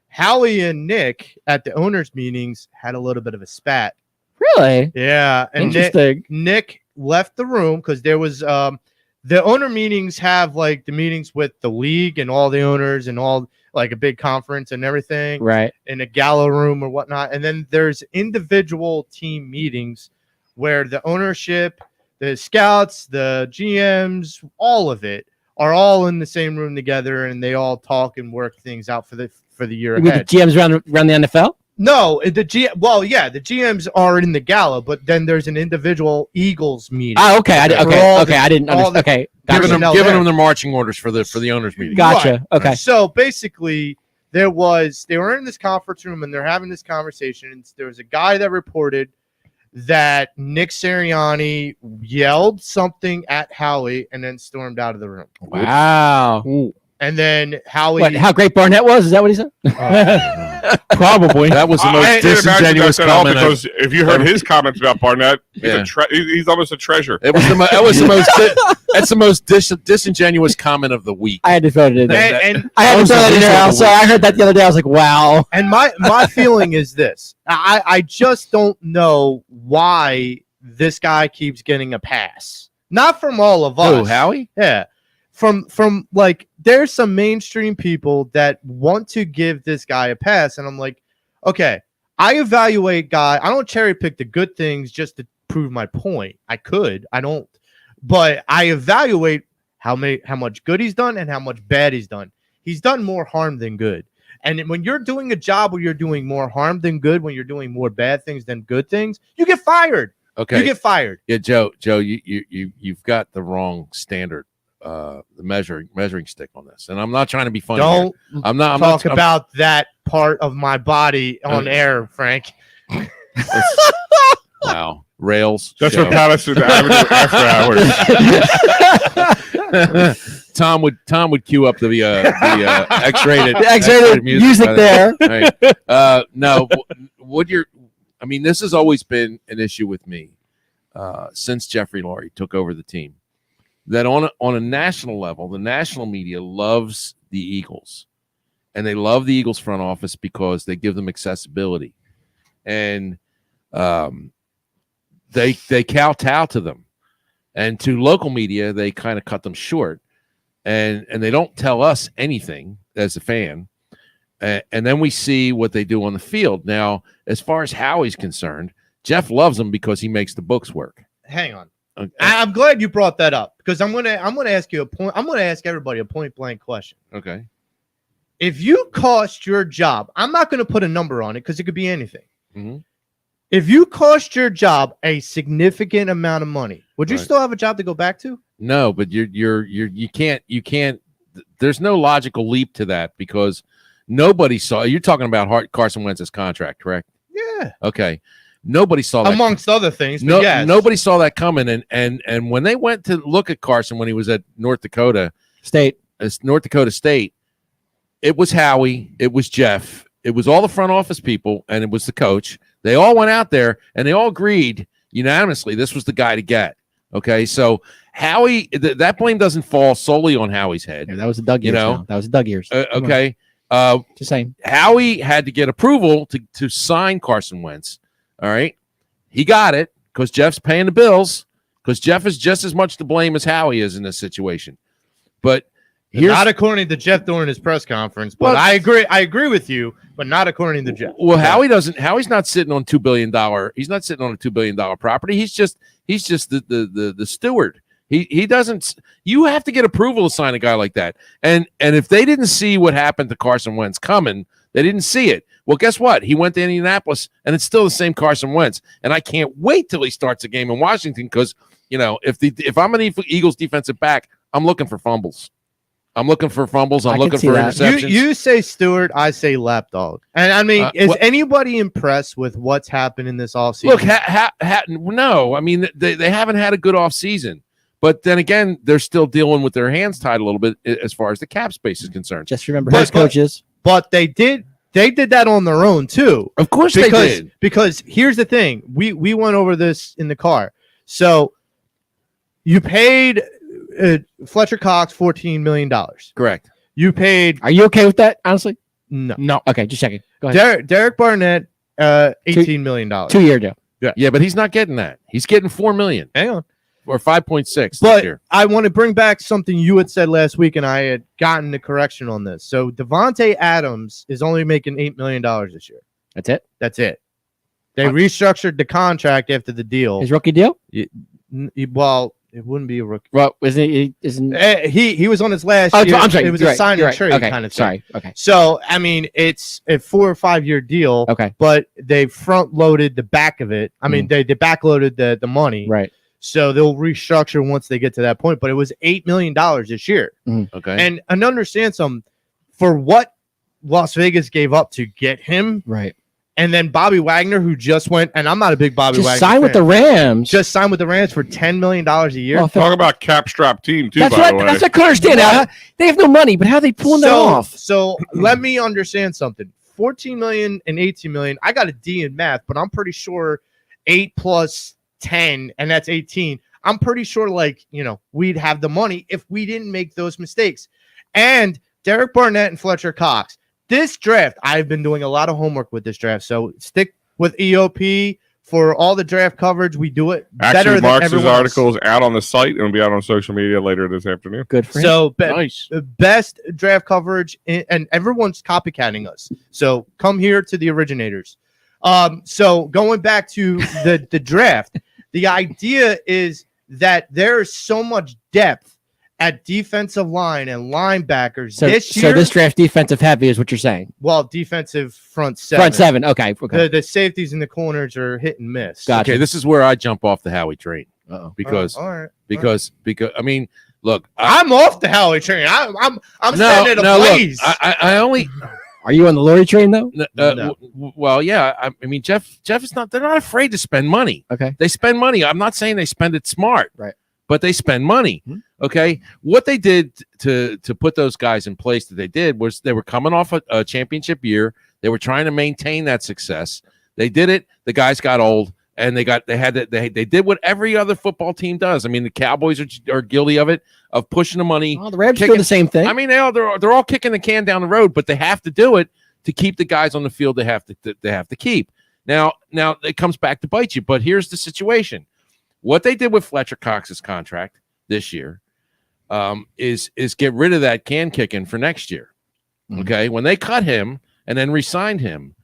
Howie and Nick at the owners' meetings had a little bit of a spat. Really? Yeah, and Interesting. Nick left the room because there was the owner meetings have like the meetings with the league and all the owners and all like a big conference and everything Right. in a gala room or whatnot. And then there's individual team meetings where the ownership, the scouts, the GMs, all of it are all in the same room together and they all talk and work things out for the year With the ahead. GMs around the NFL? No, the GMs are in the gala, but then there's an individual Eagles meeting. Oh, okay. I didn't all understand. Okay. Giving Gotcha. them, Personnel giving there. them the marching orders for the owners meeting. Gotcha. Okay. So basically, they were in this conference room and they're having this conversation. And there was a guy that reported that Nick Sirianni yelled something at Howie and then stormed out of the room. Wow. And then Howie, What? How great Barnett was? Is that what he said? Probably. That was the most I can't imagine disingenuous that at all comment. because if you heard his comments about Barnett, Yeah. he's almost a treasure. It was that's the most disingenuous comment of the week. I had to throw it in there. And I had to was throw the that in there. visual Also, I heard that the other day. I was like, wow. And my feeling is this: I just don't know why this guy keeps getting a pass. Not from all of us. Who, Howie? Yeah. From like there's some mainstream people that want to give this guy a pass, and I'm like, okay, I evaluate guy. I don't cherry pick the good things just to prove my point. I don't, but I evaluate how much good he's done and how much bad he's done. He's done more harm than good. And when you're doing a job where you're doing more harm than good, when you're doing more bad things than good things, you get fired. Okay. You get fired. Yeah, Joe, you've got the wrong standard, the measuring stick on this. And I'm not trying to be funny. Don't I'm not talk about that part of my body on air, Frank. Wow. Rails. That's show. what Pattison Ave after hours. Tom would cue up the X-rated The X-rated music there. Right. No, I mean, this has always been an issue with me since Jeffrey Lurie took over the team. That on a national level, the national media loves the Eagles, and they love the Eagles front office because they give them accessibility, and they kowtow to them, and to local media they kind of cut them short, and they don't tell us anything as a fan. And then we see what they do on the field. Now, as far as Howie's concerned, Jeff loves him because he makes the books work. Hang on. Okay. I'm glad you brought that up because I'm gonna ask you I'm gonna ask everybody a point blank question. Okay. If you cost your job, I'm not gonna put a number on it because it could be anything. Mm-hmm. If you cost your job a significant amount of money, would you Right. still have a job to go back to? No, but you can't. There's no logical leap to that because nobody saw. You're talking about Carson Wentz's contract, correct? Yeah. Okay. Nobody saw that. Amongst other things. But No, yes. nobody saw that coming. And when they went to look at Carson when he was at North Dakota State. State, it was Howie, it was Jeff, it was all the front office people, and it was the coach. They all went out there and they all agreed unanimously this was the guy to get. Okay, so Howie, that blame doesn't fall solely on Howie's head. Yeah, that was a Doug years. Now. That was a Doug years. Okay, Just saying. Howie had to get approval to sign Carson Wentz. All right, he got it because Jeff's paying the bills. Because Jeff is just as much to blame as Howie is in this situation. But here's not according to Jeff during his press conference, but Well, I agree with you, but not according to Jeff. well, Howie's not sitting on $2 billion. He's not sitting on a $2 billion property. He's just the steward. He doesn't. You have to get approval to sign a guy like that. And if they didn't see what happened to Carson Wentz coming, they didn't see it. Well, guess what? He went to Indianapolis, and it's still the same Carson Wentz. And I can't wait till he starts a game in Washington because if I'm an Eagles defensive back, I'm looking for fumbles. I'm looking for interceptions. You say Stewart, I say lapdog. And I mean, is anybody impressed with what's happened in this offseason? Look, no. I mean, they haven't had a good offseason. But then again, they're still dealing with their hands tied a little bit as far as the cap space is concerned. Just remember his coaches. But they did that on their own too. Of course they did. Because here's the thing. We went over this in the car. So you paid Fletcher Cox $14 million. Correct. You paid. Are you okay with that, honestly? No. Okay, just checking. Go ahead. Derek Barnett, $18 million. 2-year deal. Yeah, but he's not getting that. He's getting $4 million. Hang on. Or 5.6 But this year. I want to bring back something you had said last week, and I had gotten the correction on this. So Devontae Adams is only making $8 million this year. That's it? That's it. They restructured the contract after the deal. His rookie deal? Well, it wouldn't be a rookie. Well, isn't He was on his last year. I'm sorry. It was a sign and trade kind of thing. Sorry. Okay. So, I mean, it's a 4 or 5 year deal. Okay. But they front loaded the back of it. I mean, they backloaded the money. Right. So they'll restructure once they get to that point. But it was $8 million this year. Okay. And understand something, for what Las Vegas gave up to get him. Right. And then Bobby Wagner, who just went, and I'm not a big Bobby Wagner Just signed fan, with the Rams. just signed with the Rams for $10 million a year. Well, Talk about cap strap team too. that's by what the way, that's what I couldn't understand. They have no money, but how are they pulling that off? So let me understand something. 14 million and 18 million. I got a D in math, but I'm pretty sure 8 plus 10, and that's 18. I'm pretty sure, like, we'd have the money if we didn't make those mistakes. And Derek Barnett and Fletcher Cox. This draft, I've been doing a lot of homework with this draft, so stick with EOP for all the draft coverage. We do it better Actually, than Marx's everyone else. article is out on the site and will be out on social media later this afternoon. Good for him. So Nice. the best draft coverage, and everyone's copycatting us. So come here to the originators. So going back to the draft, the idea is that there is so much depth at defensive line and linebackers So this year. so this draft defensive heavy is what you're saying. Well, defensive front seven. Front seven. Okay. Okay. The safeties and the corners are hit and miss. Gotcha. Okay, this is where I jump off the Howie train Uh-oh. because all right. because I mean, look, I'm off the Howie train. I'm no, setting it no, look, ablaze. I only Are you on the lorry train though? No. well, yeah. I mean, Jeff is not. They're not afraid to spend money. Okay. They spend money. I'm not saying they spend it smart, Right. but they spend money. Hmm. Okay. What they did to put those guys in place that they did was they were coming off a championship year. They were trying to maintain that success. They did it. The guys got old, and they did what every other football team does. I mean, the Cowboys are guilty of it, of pushing the money. Oh, the Rams Kicking- do the same thing. I mean, they're all kicking the can down the road, but they have to do it to keep the guys on the field. They have to keep. Now it comes back to bite you. But here's the situation: what they did with Fletcher Cox's contract this year is get rid of that can kicking for next year. Mhm. Okay, when they cut him and then re-signed him,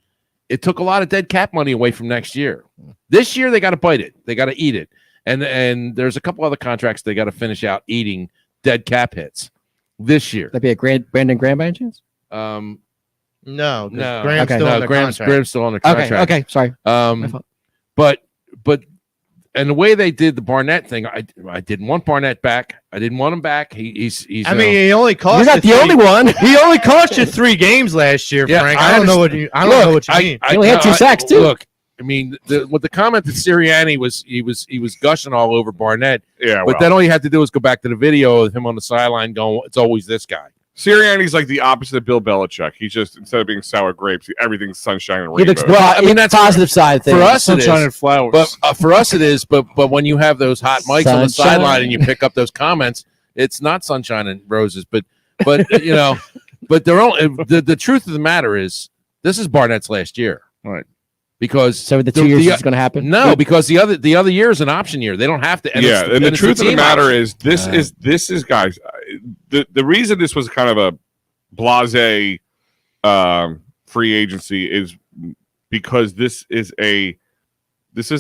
it took a lot of dead cap money away from next year. This year they got to bite it. They got to eat it. And there's a couple other contracts they got to finish out eating dead cap hits this year. That'd be a Brandon Graham by any chance? No, 'cause No, Graham's Okay. still no, under Graham's contract. still on the contract. Okay. Sorry. My fault. But and the way they did the Barnett thing, I didn't want Barnett back. I didn't want him back. He's I mean, he only cost. You're not you the only one. He only cost you 3 games last year, Yeah, Frank. I I don't know what you mean. He only had 2 sacks, too. Look, I mean, with the comment that Sirianni was gushing all over Barnett, Yeah, but then all you had to do was go back to the video of him on the sideline going, "It's always this guy." Sirianni's like the opposite of Bill Belichick. He's just, instead of being sour grapes, everything's sunshine and He looks rainbows. Well, I mean, that's positive side thing. for us. It Sunshine is. and flowers. But for us, it is. But when you have those hot mics on the Sunshine. sideline and you pick up those comments, it's not sunshine and roses. But you know, but they're only the truth of the matter is this is Barnett's last year, Right. Because So the 2 years is going to happen. no, because the other year is an option year. They don't have to. And the truth of the team matter option. is this is guys. The reason this was kind of a blase free agency is because this is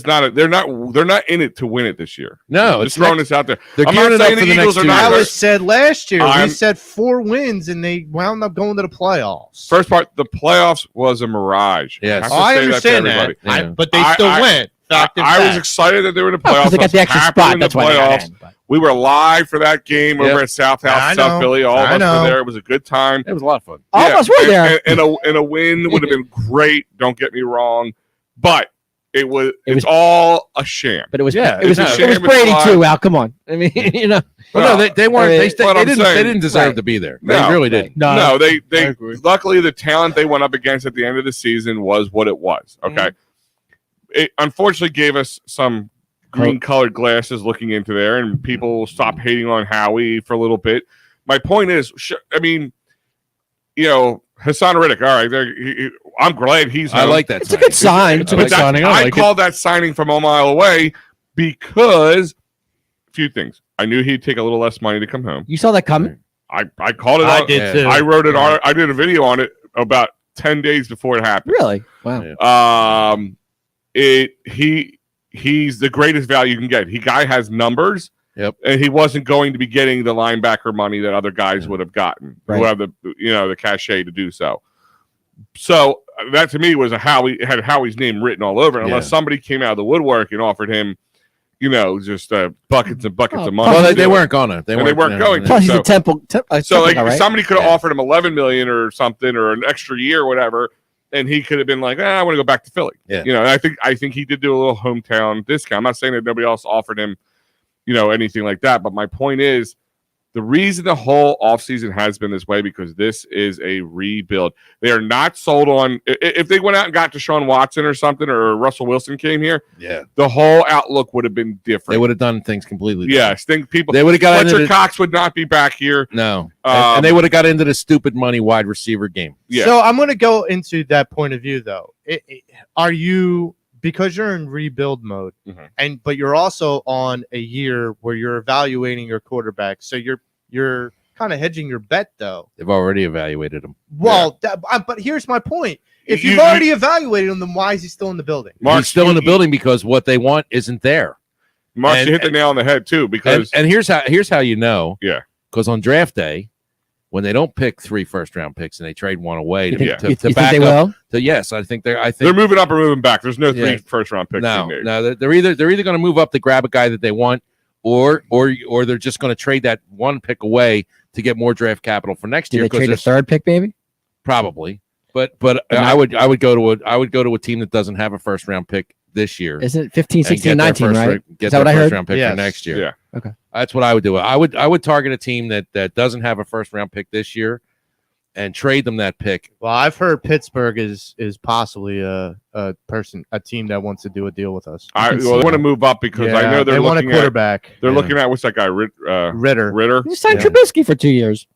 not they're not in it to win it this year. No, just throwing this out there. They're I'm gearing not it up saying for the the Eagles next are 2 not. That years. was said last year. I'm- We said 4 wins, and they wound up going to the playoffs. First part, the playoffs was a mirage. Yes. have to Oh, I say that to understand that, everybody. Yeah. but they I- still I- went. Fact and I was fact. excited that they were in the Oh, playoffs. 'cause they I got was the extra happy spot. in the That's why they got playoffs. in. But We were live for that game Yep. over at South I House, know. South Philly. All of I us know. were there. It was a good time. It was a lot of fun. all of us were there. And a win would have been great. Don't get me wrong, but it's was- all a sham. But it was Yeah, it was, it's a it was shame. Brady It's too. Al, come on. I mean, you know. Well, no, they weren't. I mean, They what I'm didn't. saying- They didn't deserve Right. to be there. No. They really didn't. No, they I agree. luckily the talent they went up against at the end of the season was what it was. Okay, it unfortunately gave us some green-colored glasses looking into there, and people will stop hating on Howie for a little bit. My point is, I mean, Hassan Riddick. All right, I'm glad he's. I home. like that. It's a good sign. It's a But good signing. I I like it. called that signing from a mile away because a few things. I knew he'd take a little less money to come home. You saw that coming. I called it. I out. did Yeah. too. I wrote it on. I did a video on it about 10 days before it happened. Really? Wow. Yeah. He's the greatest value you can get. Guy has numbers. Yep. And he wasn't going to be getting the linebacker money that other guys would have gotten, who Right. have the cachet to do so. So that to me was had Howie's name written all over it, unless Yeah. somebody came out of the woodwork and offered him, just buckets and buckets Oh, of money. Well, to they do it. weren't gonna. They And weren't, they weren't going to. Plus, he's So- a temple. So temple like guy, right? somebody could have Yeah. offered him 11 million or something, or an extra year or whatever, and he could have been like, I want to go back to Philly. Yeah. And I think he did do a little hometown discount. I'm not saying that nobody else offered him, anything like that, but my point is The reason the whole offseason has been this way because this is a rebuild. They are not sold on if they went out and got Deshaun Watson or something or Russell Wilson came here, the whole outlook would have been different. They would have done things completely different. Yes, think people They would have got Fletcher Cox would not be back here. No. And they would have got into the stupid money wide receiver game. Yeah. So I'm going to go into that point of view though. Are you because you're in rebuild mode, but you're also on a year where you're evaluating your quarterback, so you're kind of hedging your bet though. They've already evaluated him. Well, but here's my point: if you've already evaluated him, then why is he still in the building? He's still in the building because what they want isn't there. Mark, you hit the nail on the head too. Because and here's how you know. Yeah. Because on draft day, when they don't pick 3 first-round picks and they trade one away to back think they up. will? Yes, I think they're moving up or moving back. There's no 3 first-round picks. No, they're either going to move up to grab a guy that they want, or they're just going to trade that one pick away to get more draft capital for next year. Did they trade a third pick, maybe? Probably, but I would go to a team that doesn't have a first-round pick this year. Isn't it 15, 16, 19, right? Get Is that what I their heard? first-round pick for next year. Yeah. Okay. That's what I would do. I would target a team that doesn't have a first-round pick this year and trade them that pick. Well, I've heard Pittsburgh is possibly a team that wants to do a deal with us. They want to move up because I know they want a quarterback. They're looking at what's that guy Ritter. You signed Trubisky for 2 years.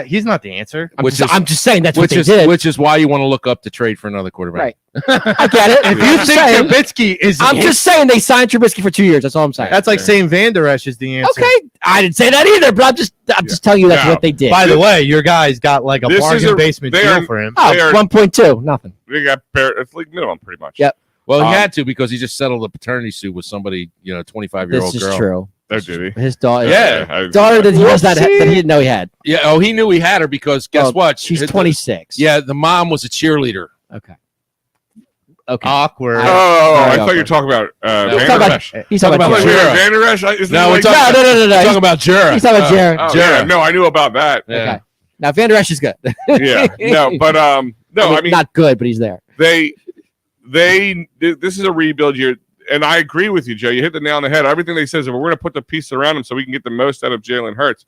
He's not the answer. I'm just saying that's what they did. Which is why you want to look up to trade for another quarterback. Right. I get it. If you think Trubisky is, I'm just saying they signed Trubisky for 2 years. That's all I'm saying. That's like saying Van Der Esch is the answer. Okay, I didn't say that either, but I'm just telling you that's what they did. By the way, your guys got like a bargain basement deal for him. Oh, 1.2, nothing. They got it's like minimum pretty much. Yep. Well, he had to because he just settled a paternity suit with somebody, 25-year-old girl. This is true. Oh, did he? His daughter. Yeah. Daughter that he didn't know he had. Yeah. Oh, he knew he had her because guess what? She's 26. Yeah, the mom was a cheerleader. Okay. Awkward. I thought you were talking about Van Der Esch. He's talking about Jura. Van Der Esch? No. We're talking about Jura. He's talking about Jura. Yeah, no, I knew about that. Yeah. Okay. Now Van Der Esch is good. Yeah. No, but I mean not good, but he's there. This is a rebuild year. And I agree with you, Joe. You hit the nail on the head. Everything they says, if we're going to put the piece around him so we can get the most out of Jalen Hurts.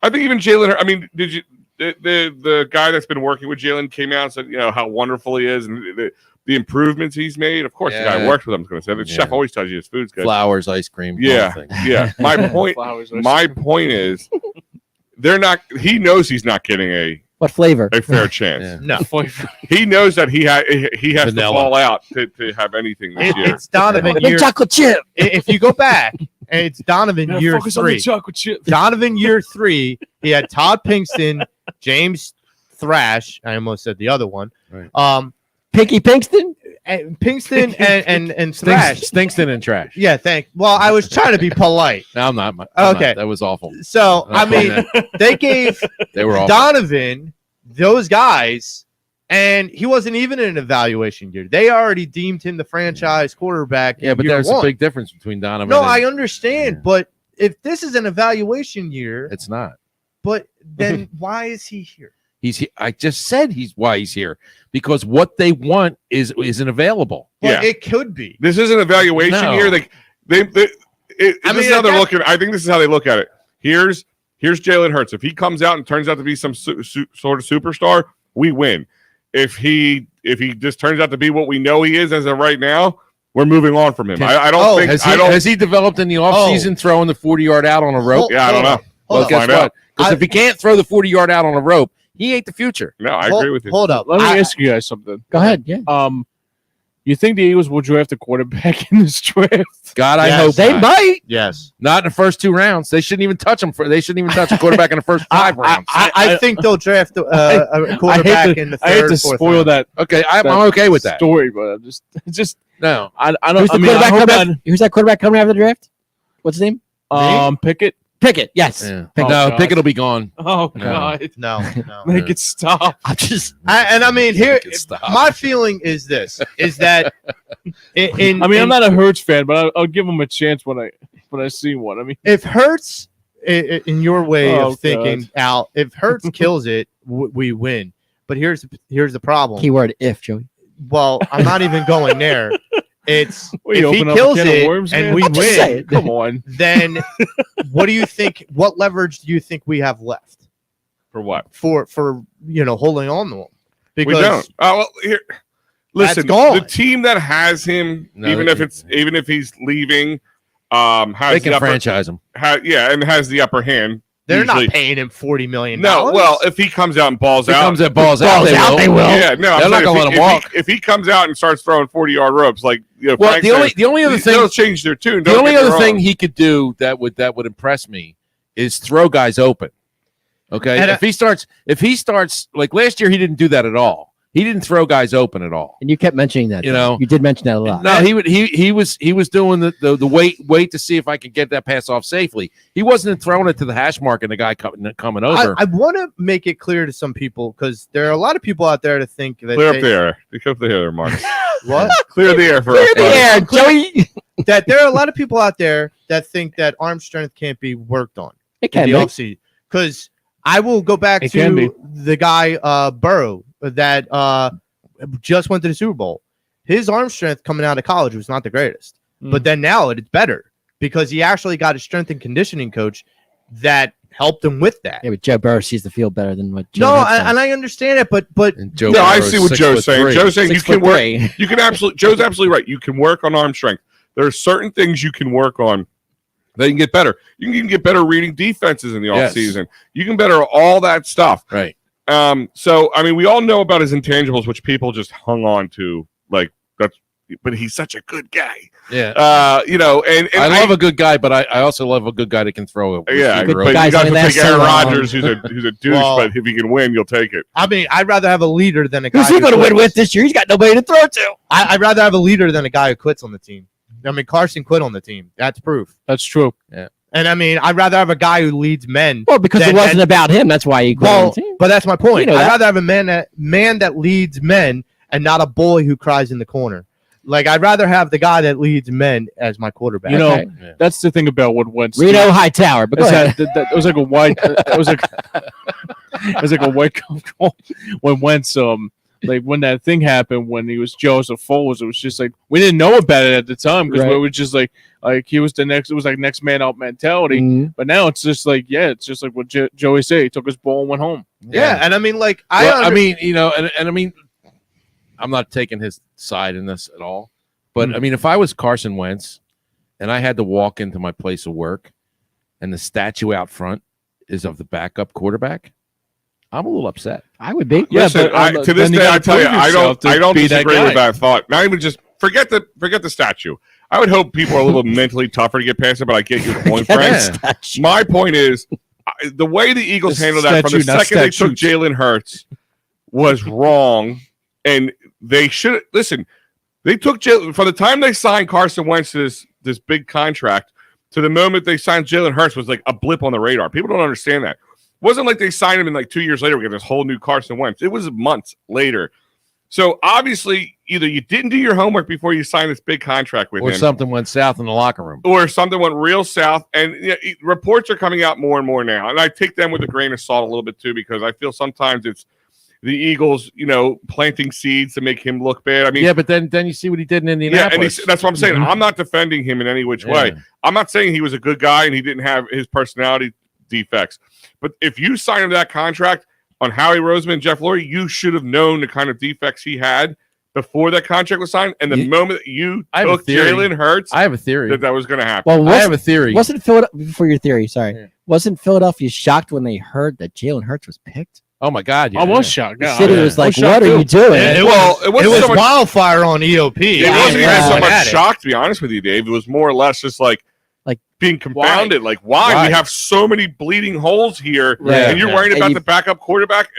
I think even Jalen Hurts, I mean, did you the guy that's been working with Jalen came out and said, how wonderful he is and the improvements he's made. Of course, the guy who worked with him is going to say the chef always tells you his food's good. Flowers, ice cream. Yeah. My point is he knows he's not getting what flavor? A fair chance. Yeah. No. He knows that he has Vanilla. to fall out to have anything this year. It's Donovan year. Chocolate chip. If you go back, and it's Donovan year 3. Donovan year 3. He had Todd Pinkston, James Thrash. I almost said the other one. Right. Pinky Pinkston? Pinkston and Thrash. Stinkston and Trash. Yeah, well, I was trying to be polite. No, I'm not. Okay. That was awful. So, I mean, they gave they were awful. Donovan those guys, and he wasn't even in an evaluation year. They already deemed him the franchise quarterback. Yeah, but there's a big difference between Donovan. No, I understand, but if this is an evaluation year, it's not. But then why is he here? I just said why he's here because what they want isn't available. Well, it could be. This is an evaluation year. This is how they're looking. I think this is how they look at it. Here's Jalen Hurts. If he comes out and turns out to be some sort of superstar, we win. If he just turns out to be what we know he is as of right now, we're moving on from him. I don't think. Has he developed in the offseason throwing the 40-yard out on a rope? I don't know. Well, guess what? Because if he can't throw the 40-yard out on a rope, he ain't the future. No, I agree with you. Hold up. Let me ask you guys something. Go ahead. Yeah. You think the Eagles will draft a quarterback in this draft? God, I hope they might. Yes. Not in the first 2 rounds. They shouldn't even touch him. They shouldn't even touch a quarterback in the first 5 rounds. I think they'll draft a quarterback in the third. I hate to spoil round. that. Okay, I'm okay with that story, but I'm just no. I don't. Who's that quarterback coming after the draft? What's his name? Pickett. Yes. Yeah. Pickett. Pickett will be gone. Oh God. No. Make it stop. I mean, here, my feeling is this: is that I'm not a Hurts fan, but I'll give him a chance when I see one. I mean, if Hurts, in your way of thinking, Al, if Hurts kills it, we win. But here's the problem. Keyword if, Joey. Well, I'm not even going there. It's Well, you if he open up a kills can of it worms, and man. we I'm just win, saying. Come on. then what do you think? What leverage do you think we have left For what? for holding on to him? We Because don't. Oh well, here. Listen, gone. the team that has him, No, even if he's leaving, has They can the upper, franchise him. and has the upper hand. they're usually. not paying him $40 million. No, well, if he comes out and balls If he out, comes and balls out, they will. yeah, no, They're I'm not saying gonna let him walk. If he comes out and starts throwing 40-yard ropes, like Well, Frank the said, only other thing they'll change their tune. the don't only get me other wrong. thing he could do that would impress me is throw guys open. Okay, And if he starts like last year, he didn't do that at all. He didn't throw guys open at all. And you kept mentioning that. You know, you did mention that a lot. No, he was doing the wait to see if I could get that pass off safely. He wasn't throwing it to the hash mark and the guy coming over. I want to make it clear to some people because there are a lot of people out there to think that Clear up the air. Clear up the air, Mark. What? Clear the air for us. buddy. Yeah, Joey. That there are a lot of people out there that think that arm strength can't be worked on It in can the be. offseason. Because I will go back It can be. to the guy Burrow that just went to the Super Bowl. His arm strength coming out of college was not the greatest, but then now it's better because he actually got a strength and conditioning coach that helped him with that. Yeah, but Joe Burrow sees the field better than what Joe No, Hudson. and I understand it, but And Joe No, I Burrow's see what Joe's saying. 6'3". Joe's saying you 6'3". can work. You can absolutely. Joe's absolutely right. You can work on arm strength. There are certain things you can work on that you can get better. You can get better reading defenses in the Yes. offseason. You can better all that stuff. Right. So I mean, we all know about his intangibles, which people just hung on to. Like that's, but he's such a good guy. Yeah. And I love a good guy, but I also love a good guy that can throw it. Yeah, Good but you guys guys only will take last so Aaron long. Rodgers, who's a douche, Well- but if he can win, you'll take it. I mean, I'd rather have a leader than a guy. Who's he who going to win quits. with this year? He's got nobody to throw to. I'd rather have a leader than a guy who quits on the team. I mean, Carson quit on the team. That's proof. That's true. And I mean, I'd rather have a guy who leads men. Well, because Then- it wasn't about him. That's why he quit on the team. But that's my point. You know I'd that. rather have a man that leads men and not a boy who cries in the corner. Like I'd rather have the guy that leads men as my quarterback. You know, Okay. Yeah. that's the thing about what Wentz. Reno Hightower. But go Is ahead. that it was like a white. It was like it was like a white call when Wentz like when that thing happened when he was Joseph Foles. It was just like we didn't know about it at the time because Right. we were just like he was the next. It was like next man out mentality. Mhm. But now it's just like it's just like what Joey said. He took his ball and went home. Yeah, and I mean, like I mean, and I mean, I'm not taking his side in this at all, but I mean, if I was Carson Wentz and I had to walk into my place of work and the statue out front is of the backup quarterback, I'm a little upset. I would be. Yeah, Listen, but, to this then you day, I gotta tell you, prove I yourself to don't be that disagree guy. with that thought. Not even just forget the statue. I would hope people are a little mentally tougher to get past it, but I get your point, Frank. Yeah. My point is the way the Eagles The handled that from the statue, not second they took statutes. Jalen Hurts was wrong, and they should listen. They took Jalen from the time they signed Carson Wentz to this big contract to the moment they signed Jalen Hurts was like a blip on the radar. People don't understand that. It wasn't like they signed him and like 2 years later we get this whole new Carson Wentz. It was months later. So obviously, either you didn't do your homework before you signed this big contract with Or him, something went south in the locker room. or something went real south. And reports are coming out more and more now, and I take them with a grain of salt a little bit too because I feel sometimes it's the Eagles, planting seeds to make him look bad. I mean, Yeah, but then you see what he did in yeah, and Indianapolis. that's what I'm saying. Mhm. I'm not defending him in any which way. I'm not saying he was a good guy and he didn't have his personality defects. But if you sign him that contract on Howie Roseman and Jeff Lurie, you should have known the kind of defects he had before that contract was signed. And the moment that you I have a took theory. Jalen Hurts, I have a theory. that was going to happen. Well, I have a theory. wasn't Philadelphia before your theory? Sorry, Yeah. wasn't Philadelphia shocked when they heard that Jalen Hurts was picked? Oh my God! I was shocked. The Yeah, city yeah. was like, I was shocked "What are too. you doing?" it It wasn't was so much- wildfire on EOP. It wasn't even yeah. so At much it. shock, to be honest with you, Dave. It was more or less just like being confounded. Like, why? Why? We have so many bleeding holes here, Right. and you're Yeah. worried And about you- the backup quarterback.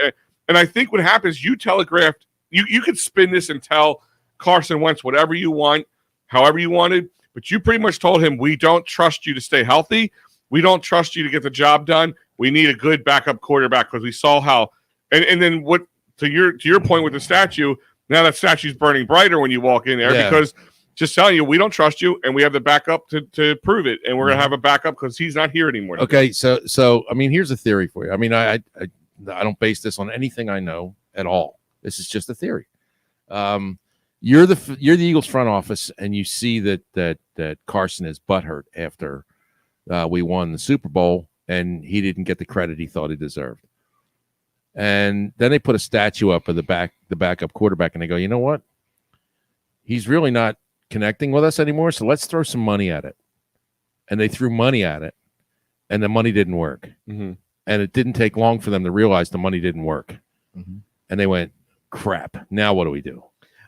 And I think what happens, you telegraphed, you could spin this and tell Carson Wentz whatever you want, however you wanted, but you pretty much told him, we don't trust you to stay healthy. We don't trust you to get the job done. We need a good backup quarterback because we saw how. And then what? To your point with the statue, now that statue's burning brighter when you walk in there because just telling you we don't trust you and we have the backup to prove it, and we're gonna have a backup because he's not here anymore. Okay, so I mean, here's a theory for you. I mean, I don't base this on anything I know at all. This is just a theory. you're the Eagles front office, and you see that Carson is butthurt after we won the Super Bowl, and he didn't get the credit he thought he deserved. And then they put a statue up of the backup quarterback, and they go, you know what? He's really not connecting with us anymore, so let's throw some money at it. And they threw money at it, and the money didn't work. Mm-hmm. And it didn't take long for them to realize the money didn't work. Mm-hmm. And they went, crap, now what do we do?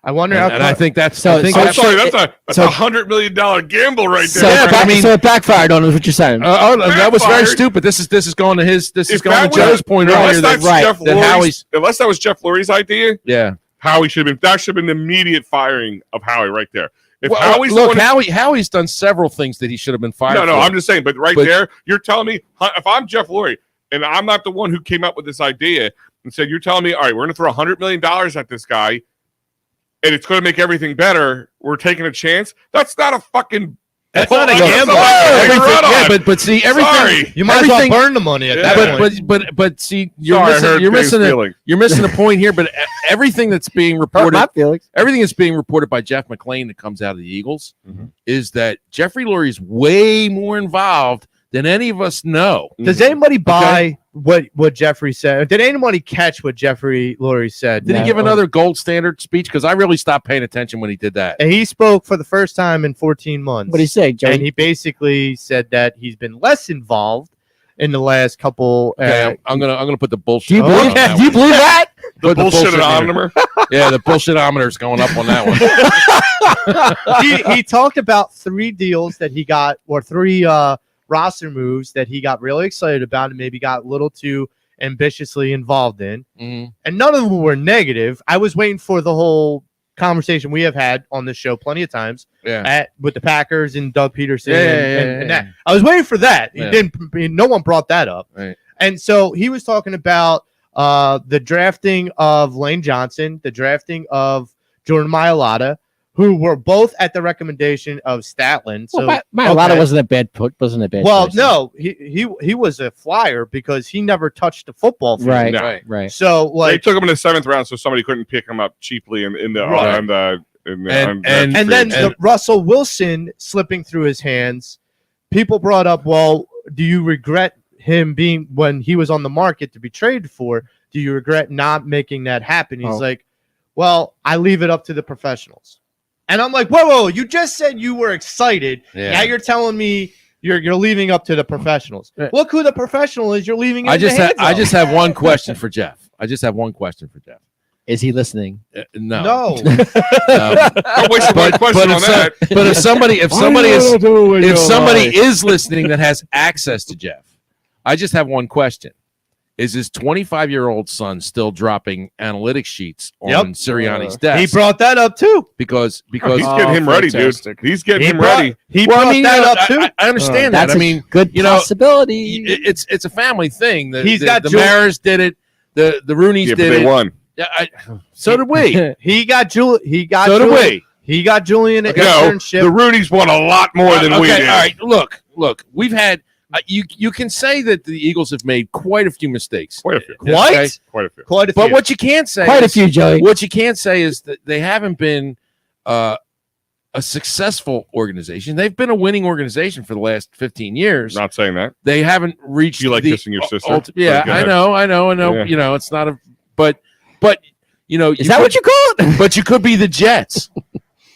I wonder And, how. and I think that's So- I think so- that's Sorry, that's so- a $100 million gamble right So, there. so it backfired on us, what you're saying. that was very Backfired. stupid. This is going to his. This is If going that to was- Joe's point unless earlier. that's That, Jeff that Lurie's- Howie's. unless that was Jeff Lurie's idea, Yeah. Howie should have been. That should have been the immediate firing of Howie right there. If Well, Howie's the look, one, Howie's done several things that he should have been fired. no, for. I'm just saying. But But- there, you're telling me if I'm Jeff Lurie and I'm not the one who came up with this idea and said, you're telling me, all right, we're going to throw $100 million at this guy, and it's going to make everything better. We're taking a chance. That's not a fucking. That's not a that's gamble. not a Everything- run yeah, on. but see everything. Sorry. You might as well everything- burn the money at Yeah. that point. But see, you're Sorry, I missing. hurt You're Dave's missing. feelings. You're missing a point here. But everything that's being Hurt reported, my feelings. everything that's being reported by Jeff McClain that comes out of the Eagles Mhm. is that Jeffrey Lurie is way more involved than any of us know. Does anybody buy what Jeffrey said? Did anybody catch what Jeffrey Lurie said? Did he No. give another gold standard speech? Because I really stopped paying attention when he did that. And he spoke for the first time in 14 months. What do you say, Joey? And he basically said that he's been less involved in the last couple. Okay, I'm gonna put the bullshit. do you on believe that Do you one. believe that? The Put the bullshit bullshit anonymous. Yeah, the bullshitometer's going up on that one. he talked about 3 deals that he got, or 3 roster moves that he got really excited about and maybe got a little too ambitiously involved in. Mhm. And none of them were negative. I was waiting for the whole conversation we have had on this show plenty of times Yeah. with the Packers and Doug Peterson Yeah, and that. I was waiting for that. He Yeah. didn't. No one brought that up. Right. And so he was talking about the drafting of Lane Johnson, the drafting of Jordan Mailata, who were both at the recommendation of Statland. So Well, Mailata okay. wasn't a bad Well, choice. no, he was a flyer because he never touched the football field. Right, No. right. So They like, took him in the 7th round, so somebody couldn't pick him up cheaply in the Right. on the. In the And- on and- and then And- the Russell Wilson slipping through his hands. People brought up, well, do you regret him being when he was on the market to be traded for? Do you regret not making that happen? He's Oh. like, well, I leave it up to the professionals. And I'm like, whoa, you just said you were excited. Yeah. Now you're telling me you're leaving up to the professionals. Right. Look who the professional is. You're leaving. It I in the just hands I of. just have one question for Jeff. Is he listening? No. no. Um, Don't waste my question on that. but if somebody is listening that has access to Jeff, I just have one question. Is his 25-year-old son still dropping analytics sheets on Yep. Sirianni's He desk? brought that up too. because He's getting him ready, fantastic. dude. He's getting him brought, ready. He well, brought I mean, that you know, up too. I understand that. That's I a mean, good you know, possibility. it's a family thing. He's The got Maras did it. The Rooneys Yeah, but did they it. won. Yeah, so did we. He got Julian. He got So did Julian. we. He got Julian an No, internship. the Rooney's won a lot more than we Okay, did. all right. Look. We've had you can say that the Eagles have made quite a few mistakes. Quite a few. Quite? Okay? Quite a few. Quite a few. But what you can't say Quite a is- few, Joey. What you can't say is that they haven't been a successful organization. They've been a winning organization for the last 15 years. Not saying that. They haven't reached. You like the kissing your sister? yeah, Go I ahead. know. Yeah. You know, it's not a. But you know, Is that what you call it? But you could be the Jets.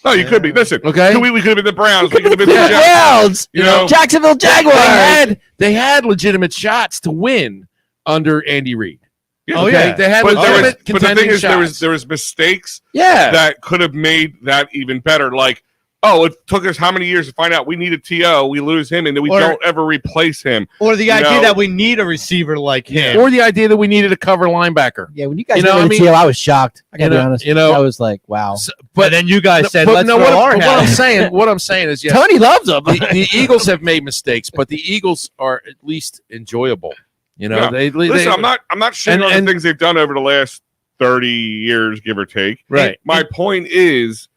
No, you could be. Listen, Okay. we could have been the Browns. We could have been the The Jets. Browns, You know, Jacksonville Jaguars. They had legitimate shots to win under Andy Reid. Yeah. Oh, Okay? yeah. They had But, legitimate but the thing contending is, shots. there was mistakes Yeah. that could have made that even better. Like, oh, it took us how many years to find out we need a TO, we lose him, and then we Or- don't ever replace him. or the you idea know- that we need a receiver like him. Or the idea that we needed a cover linebacker. Yeah, when you guys You know, got I the mean- TO, I was shocked. I gotta you be know- honest. you know- I was like, wow. So- But then you guys said, let's no, throw our what hat. I'm saying is, yes, Tony loves them. the Eagles have made mistakes, but the Eagles are at least enjoyable. You know, Yeah. they Listen, I'm not shitting and- on and- the things they've done over the last 30 years, give or take. right. My point is,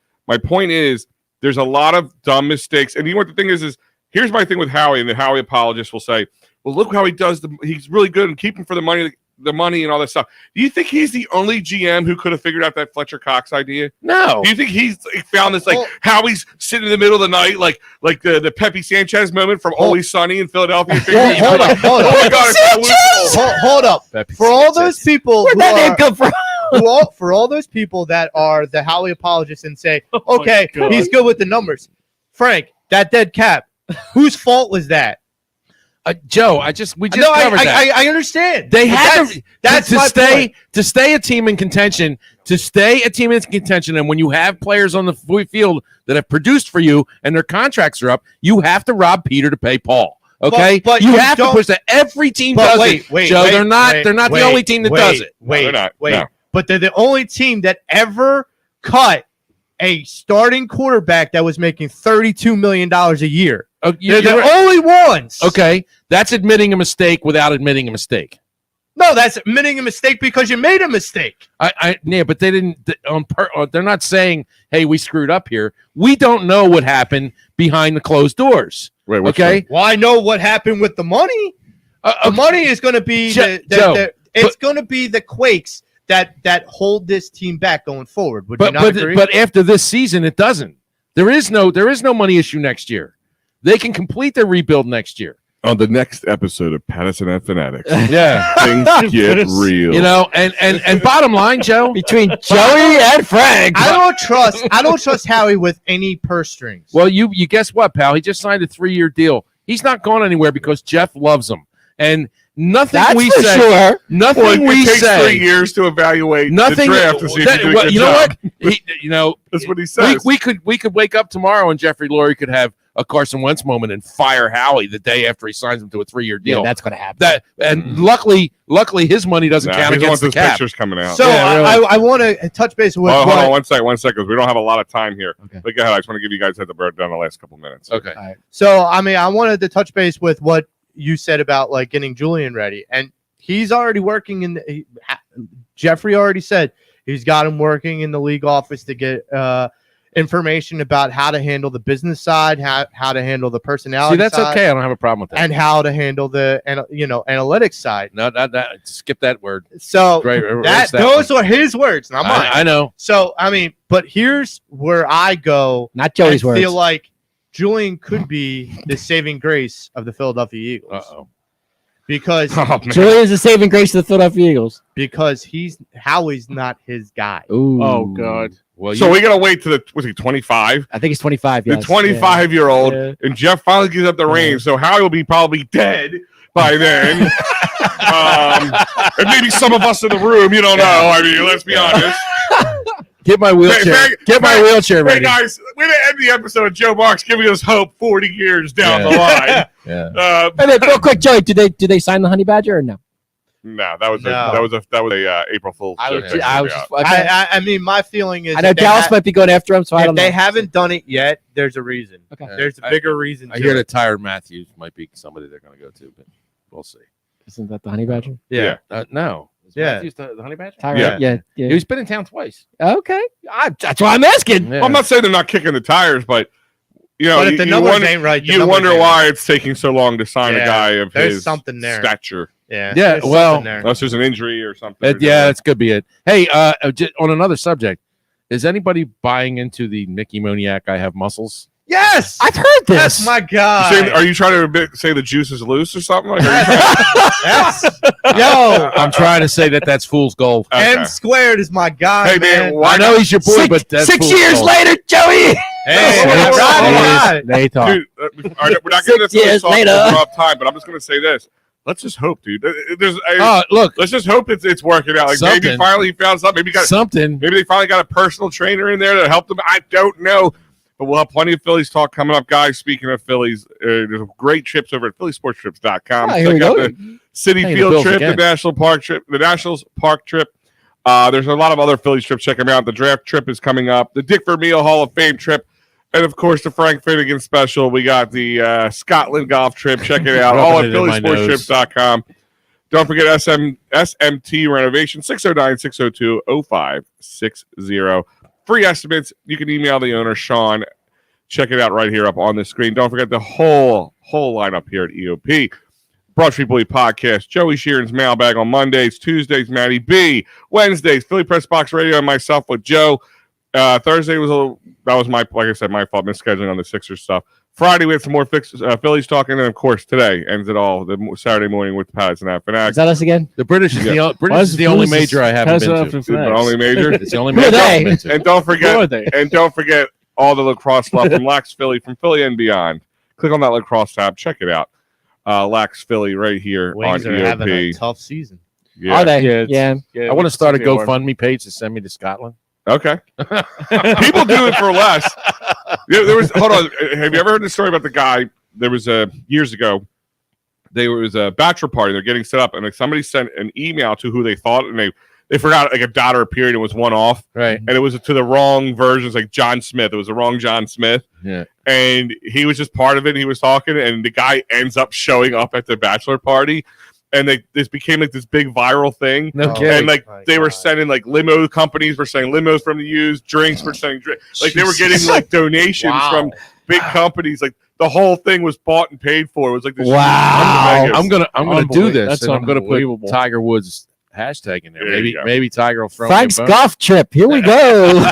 there's a lot of dumb mistakes. And you know what the thing is here's my thing with Howie, and the Howie apologists will say, well, look how he does he's really good and keep him for the money. the money and all this stuff. Do you think he's the only GM who could have figured out that Fletcher Cox idea? No. Do you think he's found this, like, Howie's sitting in the middle of the night, like the Pepe Sanchez moment from Always Sunny in Philadelphia? Hold up. Oh my God! Hold up. Pepe For all Sanchez. those people Where'd that name come from? for all those people that are the Howie apologists and say, okay, God. he's good with the numbers. Frank, that dead cap, whose fault was that? Joe, we just covered that. I understand. They But had that's to my stay point. to stay a team in contention. And when you have players on the field that have produced for you and their contracts are up, you have to rob Peter to pay Paul. Okay, But you you have to don't- push that. Every team But does wait, it. wait, Joe, wait, they're not wait, the only team that does it. No, they're not. No. But they're the only team that ever cut a starting quarterback that was making $32 million a year. They're the only ones. Okay, that's admitting a mistake without admitting a mistake. No, that's admitting a mistake because you made a mistake. Yeah, but they didn't. They're not saying, "Hey, we screwed up here." We don't know what happened behind the closed doors. Wait, Okay, Well, I know what happened with the money. The money is going to be it's going to be the Quakes that hold this team back going forward. Would you not agree? But after this season, it doesn't. There is no money issue next year. They can complete their rebuild next year. On the next episode of Pattison Ave Phanatics, Yeah, things get real. you know, and bottom line, Joe, Between Joey and Frank. I don't trust Howie with any purse strings. well, you guess what, pal? He just signed a 3-year deal. He's not going anywhere because Jeff loves him, and nothing That's we for say, sure. nothing Well, we it takes say, 3 years to evaluate nothing. the draft to see if that- you do a well, good you know job. what? That's what he says. we could wake up tomorrow and Jeffrey Lurie could have a Carson Wentz moment and fire Howie the day after he signs him to a 3-year deal. Yeah, that's going to happen. Luckily his money doesn't count he wants against the those cap. pictures coming out. So Yeah, really. I want to touch base with Hold on what, one second, because we don't have a lot of time here. Okay. But go ahead. I just want to give you guys a heads up down the last couple minutes. Okay. So I mean, I wanted to touch base with what you said about like getting Julian ready, and he's already working in. Jeffrey already said he's got him working in the league office to get information about how to handle the business side, how to handle the personality. See, that's side, okay. I don't have a problem with that. and how to handle the analytics side. No, skip that word. So Right, erase that those are his words, not mine. I know. So I mean, but here's where I go. Not Joey's I words. feel like Julian could be the saving grace of the Philadelphia Eagles Uh-oh. because Oh, man. Julian's the saving grace of the Philadelphia Eagles. Howie's not his guy. Ooh. Oh God. Well, So we got to wait to the, was he 25? I think he's 25. The Yes. 25-year-old, Yeah. and Jeff finally gives up the reins. So Howie will be probably dead by then. And maybe some of us in the room, you don't know. I mean, let's be honest. Get my wheelchair. Get my wheelchair Hey, ready. guys, we're going to end the episode of Joe Marks giving us hope 40 years down the line. Yeah. And then, real quick, Joey, did they sign the Honey Badger or no? No, that was No. a April Fool's I joke. was, they I was figured just, out. okay. I mean, my feeling is I know if they Dallas might be going after him, so I if don't know. they haven't done it yet, there's a reason. Okay. There's a bigger reason. I to hear it. that Tyron Matthews might be somebody they're going to go to, but we'll see. Isn't that the Honey Badger? Yeah. No. Is Yeah. Matthews the Honey Badger? Tyron, yeah. He's been in town twice. Okay. That's why I'm asking. Yeah. Well, I'm not saying they're not kicking the tires, but you know, But if the numbers ain't right, the you numbers wonder ain't why it's taking so long to sign a Yeah, guy of there's his something there. stature. Yeah. Yeah, there's well, something there. Unless there's an injury or something. Yeah, that's could be it. Hey, on another subject, is anybody buying into the Mickey Moniak I have muscles? Yes, I've heard this. that's my guy. Are you trying to say the juice is loose or something? Like, are you trying- Yes. Yo, I'm trying to say that that's fool's gold. Okay. M squared is my guy. Hey, man, why I know he's your boy, but that's 6 fool's years gold. later, Joey. Hey, Hold on, that's hold on, right. They talk. Dude, all right, we're not getting this 6 years later. off time, but I'm just going to say this. Let's just hope, dude. Look, Let's just hope it's working out. Like maybe Something. finally he found something. Maybe they finally got a personal trainer in there to help them. I don't know. But we'll have plenty of Phillies talk coming up, guys. Speaking of Phillies, there's great trips over at phillysportstrips.com. Ah, here we Check out go. the City Paying the Field bills trip, again. the National Park trip, the Nationals Park trip. There's a lot of other Phillies trips. Check them out. The draft trip is coming up. The Dick Vermeil Hall of Fame trip. And, of course, the Frank Finnegan special. We got the Scotland golf trip. Check it out. All at Rubbing it in my nose. phillysportstrips.com. Don't forget SMT Renovation, 609-602-0560. Free estimates. You can email the owner, Sean. Check it out right here up on the screen. Don't forget the whole lineup here at EOP. Broad Street Bully Podcast. Joey Sheeran's Mailbag on Mondays. Tuesdays, Matty B. Wednesdays, Philly Press Box Radio and myself with Joe. Thursday was my fault, misscheduling on the Sixers stuff. Friday, we had some more Phillies talking, and of course, today ends it all. The Saturday morning with Pattison Ave Is Phanatics. that us again? The British is the only major I haven't been to. The only major. It's the only Who are major they? I've been to. And don't Who are forget, they? all the lacrosse love from Lax Philly, from Philly and beyond. Click on that lacrosse tab. Check it out. Lax Philly right here Wings on are having a EOP. tough season. Are they? Yeah, Yeah. I want to start a it's gonna be hard. GoFundMe page to send me to Scotland. Okay. People do it for less. Hold on. Have you ever heard the story about the guy? There was years ago. There was a bachelor party. They're getting set up, and somebody sent an email to who they thought, and they forgot like a dot or a period. And was one off, Right. and it was to the wrong versions, like John Smith. It was the wrong John Smith. Yeah. And he was just part of it. And he was talking, and the guy ends up showing up at the bachelor party, and this became like this big viral thing. No Oh. kidding. And like my they were God. sending like limo companies were sending limos from the use, drinks were sending like they were getting like donations Wow. from big companies. Like the whole thing was bought and paid for. It was like this. Wow. huge- I'm gonna do Unbelievable. this, That's and I'm gonna put unbelievable. Tiger Woods hashtag in there. There you go. Maybe Tiger will throw Frank's me a bone. golf trip. Here we go.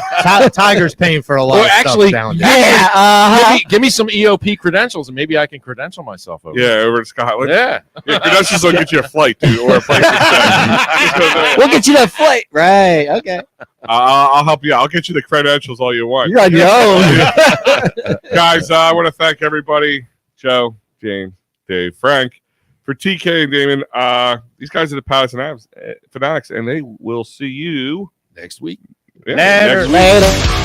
Tiger's paying for a lot Well, of actually, stuff down there. Yeah. Give me some EOP credentials, and maybe I can credential myself over. Yeah, over in Scotland. Yeah. Yeah, credentials will get you a flight, dude, or a flight. We'll get you that flight. Right. Okay. I'll help you. I'll get you the credentials all you want. You're on your own. Guys, I want to thank everybody. Joe, James, Dave, Frank, for TK and Damon. These guys are the Pattison Ave Phanatics, and they will see you Next week. next Later. week. Later.